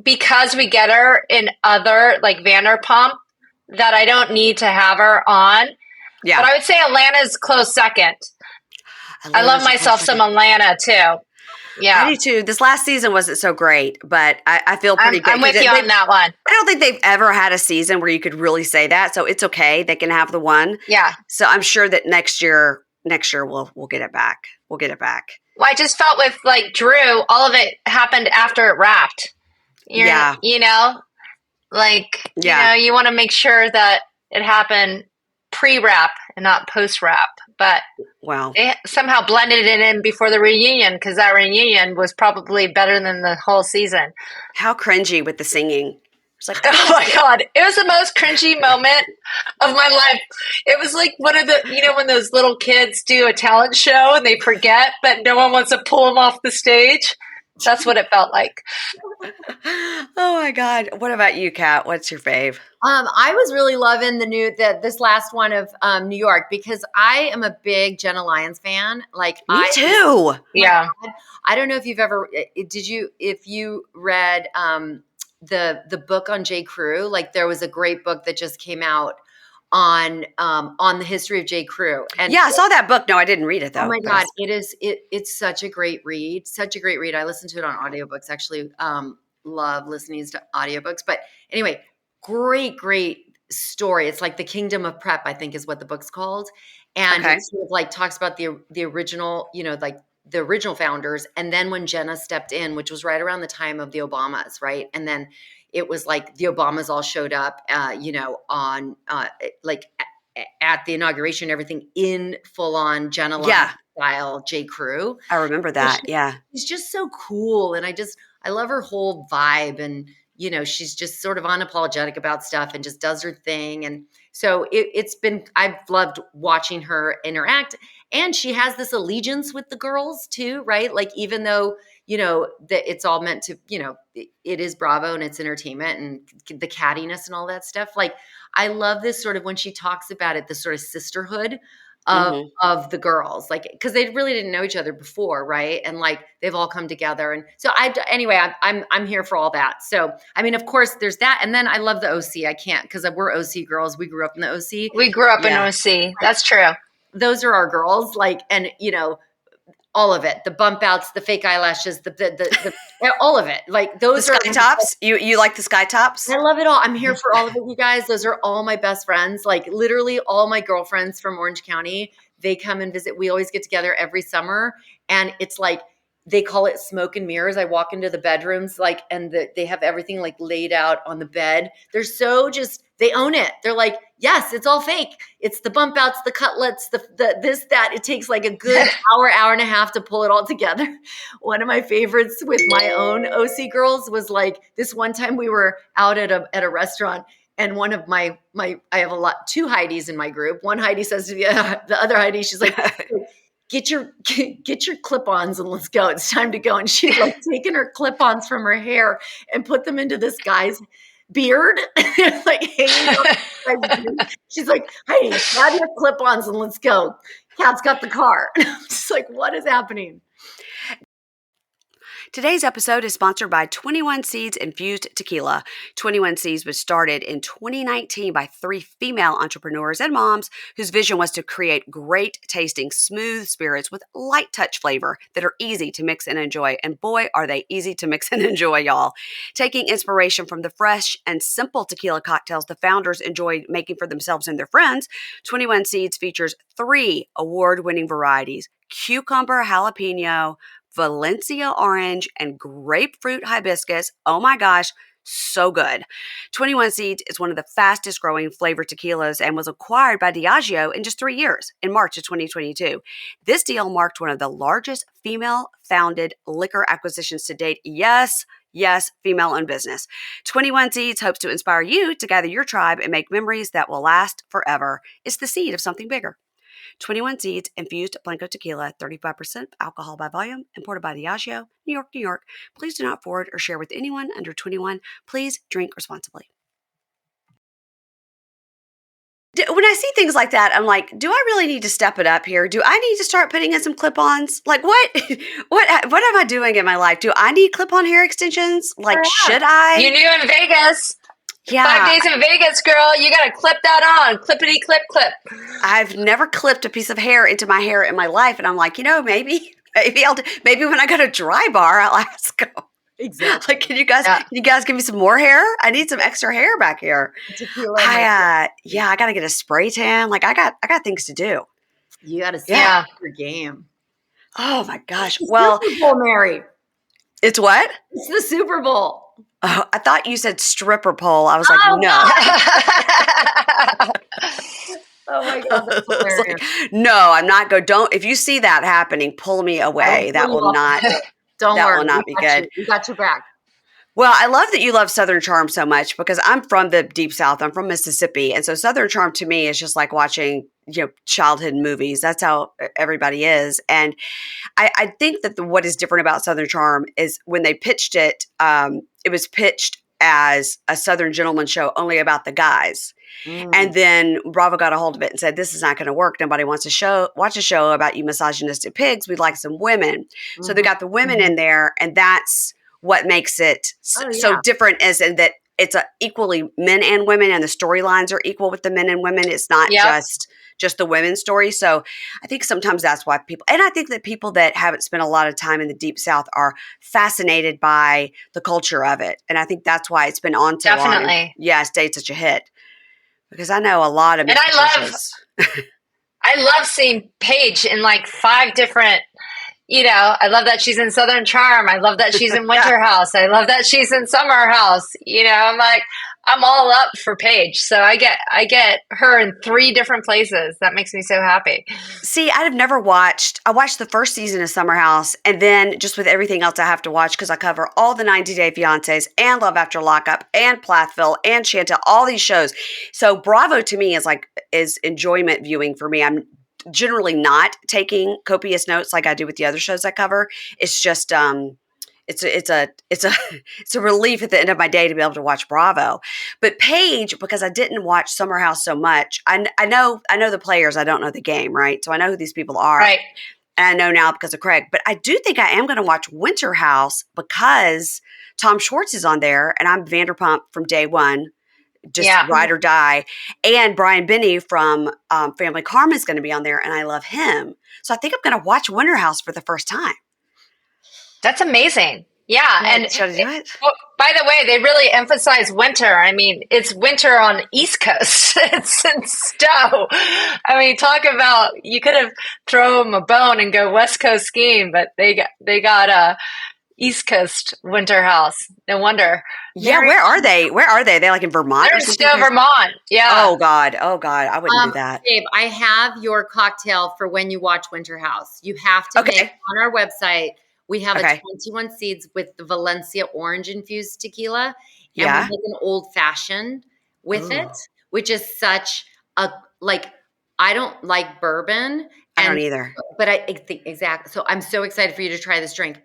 because we get her in other like Vanderpump that I don't need to have her on. Yeah. But I would say Atlanta's close second. I love myself some Atlanta too. Yeah. I do too. This last season wasn't so great, but I feel pretty good. I'm with you on that one. I don't think they've ever had a season where you could really say that. So it's okay. They can have the one. Yeah. So I'm sure that next year we'll get it back. We'll get it back. Well, I just felt with like Drew, all of it happened after it wrapped. You want to make sure that it happened pre-wrap and not post-wrap. But they somehow blended it in before the reunion because that reunion was probably better than the whole season. How cringy with the singing. It's like, oh my God. It was the most cringy moment of my life. It was like one of the, when those little kids do a talent show and they forget, but no one wants to pull them off the stage. That's what it felt like. Oh my God. What about you, Kat? What's your fave? I was really loving this last one of New York because I am a big Jenna Lyons fan. Like Me too. my Yeah. God, I don't know if you've ever if you read the book on J. Crew. Like there was a great book that just came out on the history of J. Crew. And Yeah, I saw that book. No, I didn't read it oh though. my God, it's such a great read. Such a great read. I listened to it on audiobooks. Actually, love listening to audiobooks. But anyway, great story. It's like The Kingdom of Prep, I think is what the book's called. And Okay. it sort of like talks about the original, like the original founders. And then when Jenna stepped in, which was right around the time of the Obamas, right? And then it was like the Obamas all showed up, on like at the inauguration, everything in full on Jenna Lyons Yeah, style J. Crew. I remember So that. Yeah. she's just so cool. And I love her whole vibe. And, she's just sort of unapologetic about stuff and just does her thing. And so I've loved watching her interact. And she has this allegiance with the girls too, right? Like, even though, that it's all meant to, it is Bravo and it's entertainment and the cattiness and all that stuff. Like, I love this sort of when she talks about it, this sort of sisterhood Hmm. of the girls, like, because they really didn't know each other before, right? And like they've all come together, and so anyway, I'm here for all that. So I mean, of course, there's that, and then I love the OC. I can't because we're OC girls. We grew up in the OC. We grew up in Yeah. OC. That's true. Those are our girls, like, and all of it, the bump outs, the fake eyelashes, the all of it, like The those are sky tops. You like the sky tops? I love it all. I'm here for all of it, you guys. Those are all my best friends. Like literally all my girlfriends from Orange County, they come and visit. We always get together every summer. And it's like, they call it smoke and mirrors. I walk into the bedrooms, like, and they have everything like laid out on the bed. They're so they own it. They're like, yes, it's all fake. It's the bump outs, the cutlets, the this, that. It takes like a good hour and a half to pull it all together. One of my favorites with my own OC girls was like this one time we were out at a restaurant, and one of my I have two Heidis in my group. One Heidi says to the other Heidi, she's like, get your clip-ons and let's go. It's time to go. And she's like taking her clip-ons from her hair and put them into this guy's beard, like hanging out. She's like, hey, grab your clip-ons and let's go. Kat's got the car. And I'm just like, what is happening? Today's episode is sponsored by 21Seeds Infused Tequila. 21Seeds was started in 2019 by 3 female entrepreneurs and moms whose vision was to create great tasting, smooth spirits with light touch flavor that are easy to mix and enjoy. And boy, are they easy to mix and enjoy, y'all. Taking inspiration from the fresh and simple tequila cocktails the founders enjoyed making for themselves and their friends, 21Seeds features 3 award-winning varieties: cucumber jalapeno, Valencia orange, and grapefruit hibiscus. Oh my gosh, so good. 21Seeds is one of the fastest growing flavored tequilas and was acquired by Diageo in just 3 years in March of 2022. This deal marked one of the largest female founded liquor acquisitions to date. Yes, female owned business. 21Seeds hopes to inspire you to gather your tribe and make memories that will last forever. It's the seed of something bigger. 21Seeds Infused Blanco Tequila, 35% alcohol by volume, imported by Diageo, New York, New York. Please do not forward or share with anyone under 21. Please drink responsibly. When I see things like that, I'm like, do I really need to step it up here? Do I need to start putting in some clip-ons? Like, what am I doing in my life? Do I need clip-on hair extensions? Like, should I? You knew in Vegas. Yeah. 5 days in Vegas, girl. You got to clip that on. Clippity clip clip. I've never clipped a piece of hair into my hair in my life. And I'm like, maybe when I go to Dry Bar, I'll ask them. Exactly. Like, can you guys give me some more hair? I need some extra hair back here. Tequila. I got to get a spray tan. Like, I got things to do. You got to see your game. Oh my gosh. It's Well, Super Bowl, Mary. It's what? It's the Super Bowl. Oh, I thought you said stripper pole. I was like, no. Oh my God, that's hilarious. Like, no, I'm not going. Don't. If you see that happening, pull me away. That will not. Don't worry. Will not be good. We got your back. Well, I love that you love Southern Charm so much because I'm from the Deep South. I'm from Mississippi. And so Southern Charm to me is just like watching, childhood movies. That's how everybody is. And I think that what is different about Southern Charm is when they pitched it, it was pitched as a Southern gentleman show only about the guys. And then Bravo got a hold of it and said, this is not going to work. Nobody wants to watch a show about you misogynistic pigs. We'd like some women. So they got the women in there, and that's what makes it so different, is in that it's equally men and women, and the storylines are equal with the men and women. It's not just the women's story. So I think sometimes that's why people, and I think that people that haven't spent a lot of time in the Deep South are fascinated by the culture of it. And I think that's why it's been on so long. Definitely. And, stayed such a hit. Because I know a lot of, and I love seeing Paige in like 5 different. I love that she's in Southern Charm. I love that she's in Winter House. I love that she's in Summer House. I'm like, I'm all up for Paige. So I get her in 3 different places. That makes me so happy. See, I watched the first season of Summer House, and then just with everything else I have to watch, because I cover all the 90 Day Fiancés and Love After Lockup and Plathville and Chantel, all these shows. So Bravo to me is enjoyment viewing for me. I'm generally not taking copious notes like I do with the other shows I cover. It's just it's a relief at the end of my day to be able to watch Bravo. But Paige, because I didn't watch Summer House so much, I know the players, I don't know the game, right? So I know who these people are. Right. And I know now because of Craig. But I do think I am going to watch Winter House because Tom Schwartz is on there, and I'm Vanderpump from day one. Just ride or die. And Brian Benny from Family Karma is going to be on there, and I love him. So I think I'm going to watch Winter House for the first time. That's amazing. Yeah. And should I do it? By the way, they really emphasize winter. I mean, it's winter on East Coast. It's in Stowe. I mean, talk about, you could have thrown them a bone and go West Coast skiing, but they got a East Coast Winter House. No wonder. Yeah, where are they? They're like in Vermont? They're in Stowe, Vermont. Yeah. Oh God. I wouldn't do that. Babe, I have your cocktail for when you watch Winter House. You have to make on our website. We have a 21Seeds with the Valencia orange infused tequila. And we make an old fashioned with it, which is such a, I don't like bourbon. I don't either. But I think exactly. So I'm so excited for you to try this drink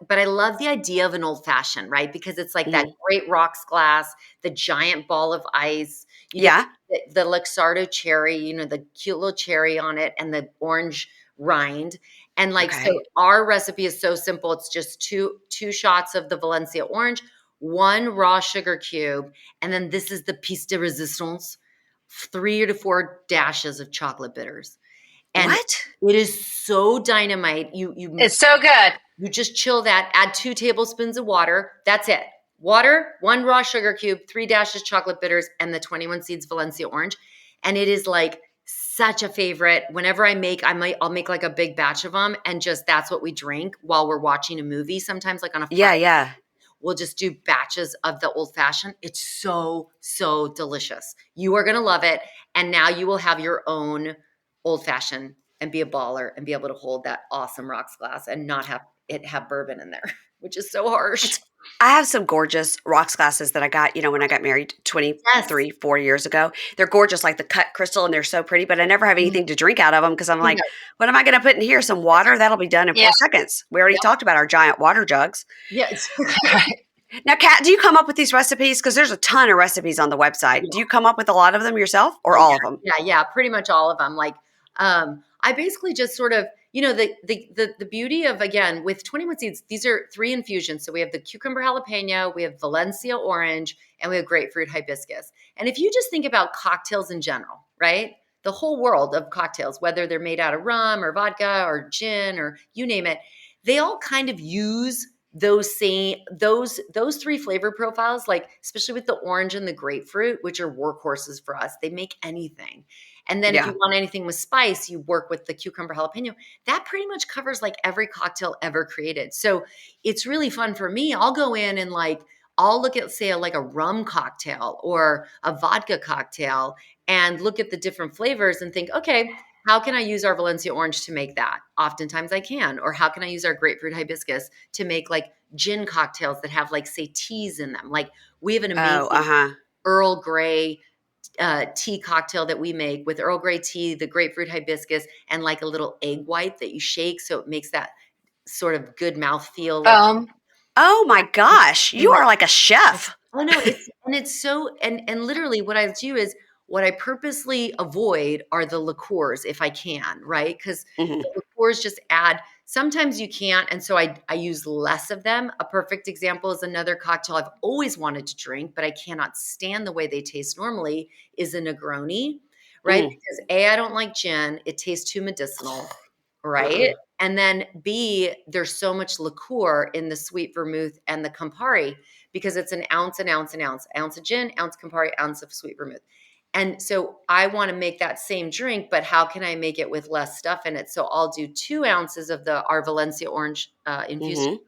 but I love the idea of an old fashioned, right? Because it's like that great rocks glass, the giant ball of ice. The Luxardo cherry, the cute little cherry on it, and the orange rind. And so our recipe is so simple. It's just two shots of the Valencia orange, 1 raw sugar cube. And then this is the piece de resistance, 3 to 4 dashes of chocolate bitters. And it is so dynamite. It's so good. You just chill that, add 2 tablespoons of water. That's it. Water, 1 raw sugar cube, 3 dashes chocolate bitters, and the 21Seeds Valencia orange. And it is such a favorite. Whenever I'll make like a big batch of them, and just that's what we drink while we're watching a movie. Sometimes on a Friday, we'll just do batches of the old fashioned. It's so, so delicious. You are going to love it. And now you will have your own old fashioned and be a baller and be able to hold that awesome rocks glass and not have it have bourbon in there, which is so harsh. I have some gorgeous rocks glasses that I got, when I got married 4 years ago. They're gorgeous, like the cut crystal, and they're so pretty, but I never have anything to drink out of them because I'm like, what am I going to put in here? Some water? That'll be done in 4 seconds. We already talked about our giant water jugs. Yes. Now, Kat, do you come up with these recipes? Because there's a ton of recipes on the website. Do you come up with a lot of them yourself or all of them? Yeah, pretty much all of them. I basically just sort of, the beauty of, again, with 21Seeds, these are 3 infusions. So we have the cucumber jalapeno, we have Valencia orange, and we have grapefruit hibiscus. And if you just think about cocktails in general, right? The whole world of cocktails, whether they're made out of rum or vodka or gin or you name it, they all kind of use those 3 flavor profiles, especially with the orange and the grapefruit, which are workhorses for us. They make anything. And then if you want anything with spice, you work with the cucumber jalapeno. That pretty much covers every cocktail ever created. So it's really fun for me. I'll go in and I'll look at, say, a rum cocktail or a vodka cocktail and look at the different flavors and think, okay, how can I use our Valencia orange to make that? Oftentimes I can. Or how can I use our grapefruit hibiscus to make gin cocktails that have say teas in them? We have an amazing Earl Grey tea cocktail that we make with Earl Grey tea, the grapefruit hibiscus, and a little egg white that you shake so it makes that sort of good mouthfeel. Oh my gosh, you are like a chef. Oh no, it's so and literally what I do is what I purposely avoid are the liqueurs if I can, right? Because Mhm. the liqueurs just add. Sometimes you can't, and so I use less of them. A perfect example is another cocktail I've always wanted to drink, but I cannot stand the way they taste normally. Is a Negroni, right? Mm. Because A, I don't like gin; it tastes too medicinal, right? Uh-uh. And then B, there's so much liqueur in the sweet vermouth and the Campari because it's an ounce, ounce of gin, ounce Campari, ounce of sweet vermouth. And so I want to make that same drink, but how can I make it with less stuff in it? So I'll do 2 ounces of our Valencia orange infused Mhm. tequila,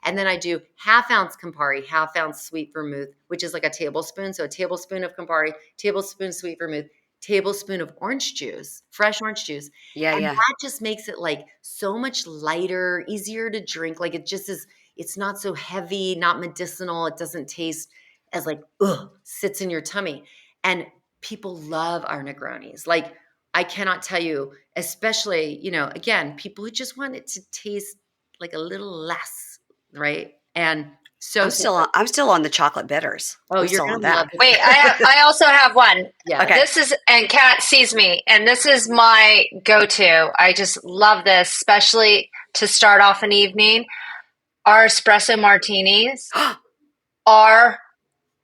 and then I do half-ounce Campari, half-ounce sweet vermouth, which is like a tablespoon. So a tablespoon of Campari, tablespoon sweet vermouth, tablespoon of orange juice, fresh orange juice. Yeah, And yeah. that just makes it like so much lighter, easier to drink. Like it just is, it's not so heavy, not medicinal. It doesn't taste as like, ugh, sits in your tummy. And people love our Negronis. Like I cannot tell you, especially, again, people who just want it to taste like a little less, right? And so, so good. I'm still on the chocolate bitters. Oh, I'm you're still on gonna love that. this. Wait, I also have one. Yeah. Okay. This is, and Kat sees me, and this is my go-to. I just love this, especially to start off an evening. Our espresso martinis are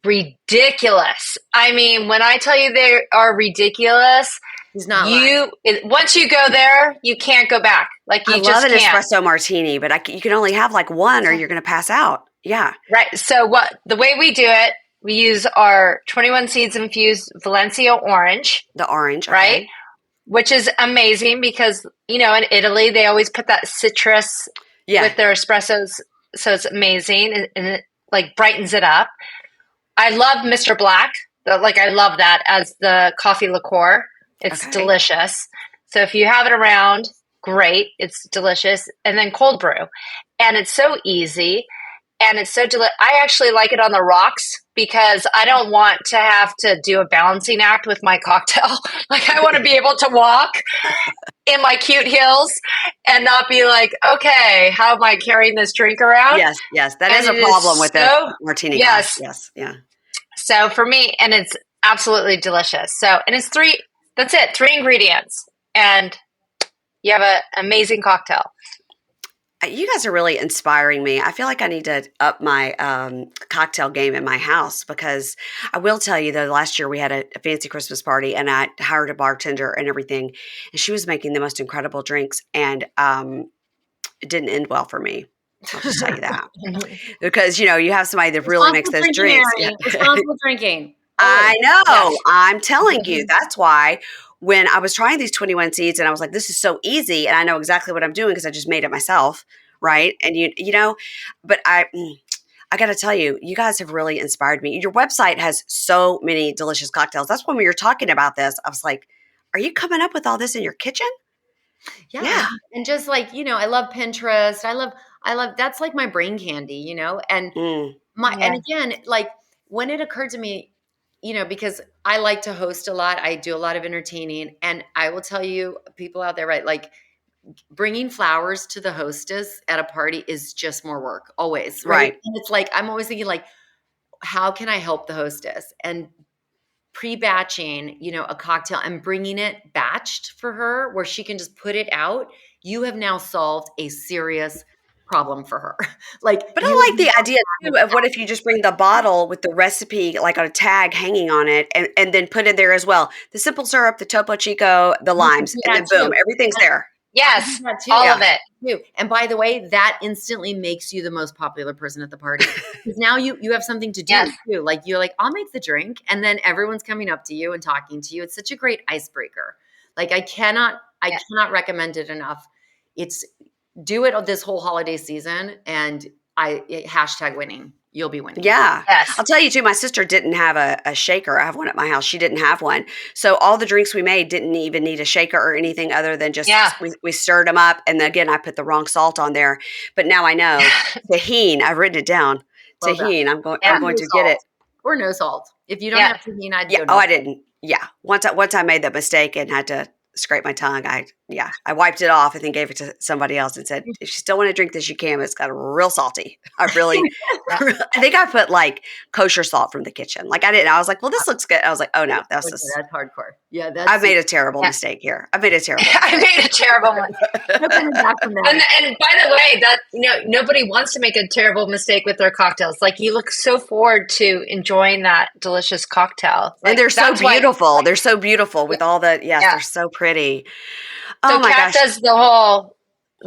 ridiculous. I mean, when I tell you they are ridiculous, He's not lying. once you go there, you can't go back. Like you I love just an can't. espresso martini, but you can only have like one or you're going to pass out. Yeah. Right. So the way we do it, we use our 21 Seeds infused Valencia orange, The orange. right? Okay. Which is amazing because, in Italy, they always put that citrus Yeah. with their espressos. So it's amazing and it like brightens it up. I love Mr. Black. I love that as the coffee liqueur. It's Okay. delicious. So if you have it around, great. It's delicious. And then cold brew. And it's so easy. And it's so delicious. I actually like it on the rocks because I don't want to have to do a balancing act with my cocktail. Like I want to be able to walk in my cute heels and not be like, okay, how am I carrying this drink around? Yes. Yes. That is And a it problem with the so, martini yes. glass. Yes. Yeah. So for me, and it's absolutely delicious. So, and it's that's it, 3 ingredients. And you have an amazing cocktail. You guys are really inspiring me. I feel like I need to up my cocktail game in my house because I will tell you though, last year we had a fancy Christmas party and I hired a bartender and everything, and she was making the most incredible drinks, and it didn't end well for me. I'll just tell you that because you have somebody that really makes those drinks. Yeah. Responsible drinking. I know. Yes. I'm telling you. That's why when I was trying these 21 Seeds and I was like, this is so easy and I know exactly what I'm doing because I just made it myself, right? And but I got to tell you, you guys have really inspired me. Your website has so many delicious cocktails. That's when we were talking about this. I was like, are you coming up with all this in your kitchen? Yeah. And just like, I love Pinterest. I love that's like my brain candy, and Mm. and again, like when it occurred to me, because I like to host a lot, I do a lot of entertaining, and I will tell you, people out there, right? Like bringing flowers to the hostess at a party is just more work, always, right? Right. And it's like I'm always thinking, like, how can I help the hostess? And pre-batching, a cocktail and bringing it batched for her where she can just put it out, you have now solved a serious problem for her. Like, But I like the idea too of what if you just bring the bottle with the recipe like on a tag hanging on it and then put in there as well the simple syrup, the Topo Chico, the limes, and then boom, everything's there. Yes. I do that too. All of it. Too. And by the way, that instantly makes you the most popular person at the party because now you have something to do Yes. too. Like you're like, I'll make the drink, and then everyone's coming up to you and talking to you. It's such a great icebreaker. Like I cannot recommend it enough. It's do it this whole holiday season, and hashtag winning. You'll be winning. Yeah. Yes. I'll tell you too, my sister didn't have a shaker. I have one at my house. She didn't have one. So all the drinks we made didn't even need a shaker or anything other than just we stirred them up. And again, I put the wrong salt on there. But now I know. Tahine, I've written it down. Well Tahine, done. I'm going to get it. Or no salt. If you don't have tahine, I'd Yeah. go Oh, no I didn't. Yeah. Once I made that mistake and had to scrape my tongue, I Yeah, I wiped it off and then gave it to somebody else and said, if you still want to drink this, you can. But it's got real salty. I think I put like kosher salt from the kitchen. Like I didn't. I was like, well, this looks good. I was like, oh no, that's Okay, just. that's hardcore. Yeah, I made a terrible mistake here. I made a terrible. I made a terrible one. No coming back from that. And by the way, that nobody wants to make a terrible mistake with their cocktails. Like you look so forward to enjoying that delicious cocktail. Like, And they're so beautiful. They're so beautiful with all the they're so pretty. So Oh my Kat gosh. does the whole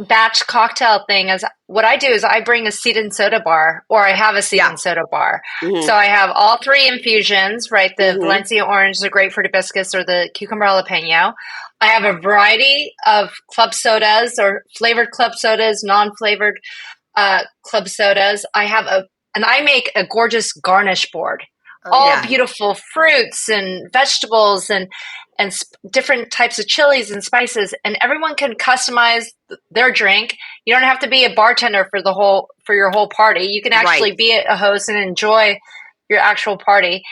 batch cocktail thing. As what I do is I bring a seed and soda bar, or I have a seed and soda bar. Mhm. So I have all 3 infusions, right? The Mhm. Valencia orange, the grapefruit hibiscus, or the cucumber jalapeno. I have a variety of club sodas or flavored club sodas, non-flavored club sodas. And I make a gorgeous garnish board. All beautiful fruits and vegetables and different types of chilies and spices, and everyone can customize their drink. You don't have to be a bartender for your whole party. You can actually be a host and enjoy your actual party.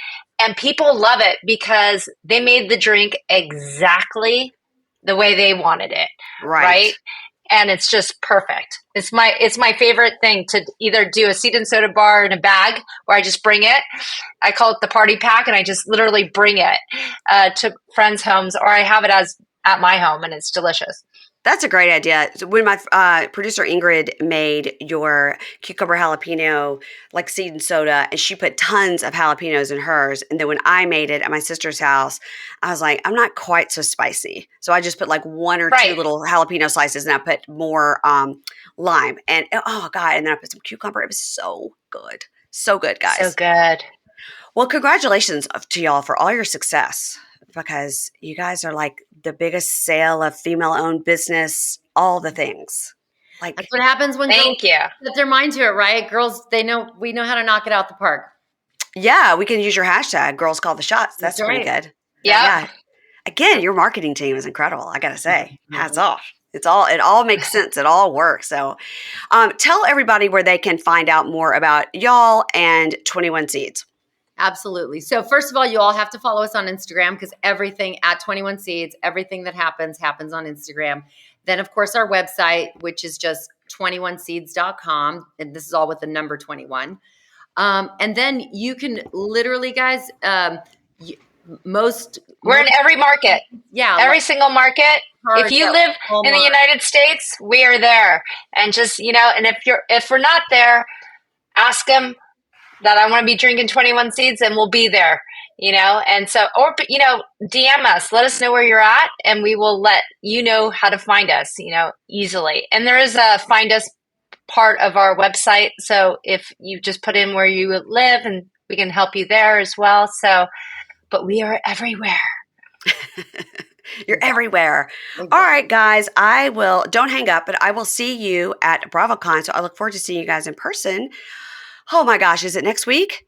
And people love it because they made the drink exactly the way they wanted it. Right? And it's just perfect. It's my favorite thing to either do a seed and soda bar in a bag where I just bring it. I call it the party pack, and I just literally bring it to friends' homes, or I have it at my home, and it's delicious. That's a great idea. So when my producer Ingrid made your cucumber jalapeno like seed and soda, and she put tons of jalapenos in hers, and then when I made it at my sister's house, I was like, I'm not quite so spicy, so I just put like 1 or 2 little jalapeno slices, and I put more lime, and oh god, and then I put some cucumber. It was so good, guys. So good. Well, congratulations to y'all for all your success, because you guys are like the biggest sale of female-owned business, all the things. Like that's what happens when girls put their mind to it, right? Girls, we know how to knock it out the park. Yeah, we can use your hashtag, Girls Call the Shots. That's pretty good. Yeah. Again, your marketing team is incredible. I gotta say, hats off. It all makes sense. It all works. So, tell everybody where they can find out more about y'all and 21Seeds. Absolutely. So first of all, you all have to follow us on Instagram, because everything at 21Seeds, everything that happens on Instagram. Then of course our website, which is just 21seeds.com. And this is all with the number 21. And then you can literally, guys, we're in every market. Yeah. Every single market. If you live in the United States, we are there. And just, and if we're not there, ask them that I want to be drinking 21Seeds, and we'll be there, and so, or, DM us, let us know where you're at, and we will let you know how to find us, easily. And there is a find us part of our website. So if you just put in where you live, and we can help you there as well. So, but we are everywhere. You're everywhere. All right, guys, don't hang up, but I will see you at Bravocon. So I look forward to seeing you guys in person. Oh my gosh, is it next week?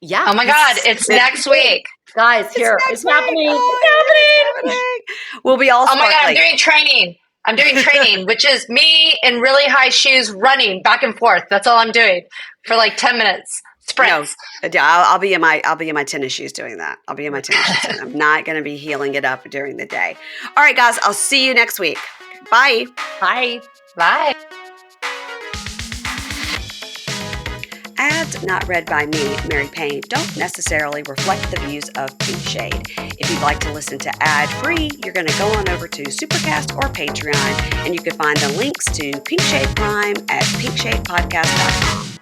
Yeah. Oh my God, it's next week. Guys, it's happening. It's happening. We'll be all sparkling. Oh my God, I'm doing training, which is me in really high shoes running back and forth. That's all I'm doing for like 10 minutes. Sprints. No, I'll be in my tennis shoes doing that. I'll be in my tennis shoes. I'm not going to be heeling it up during the day. All right, guys, I'll see you next week. Bye. Bye. Bye. Ads not read by me, Mary Payne, don't necessarily reflect the views of Pink Shade. If you'd like to listen to ad-free, you're going to go on over to Supercast or Patreon, and you can find the links to Pink Shade Prime at pinkshadepodcast.com.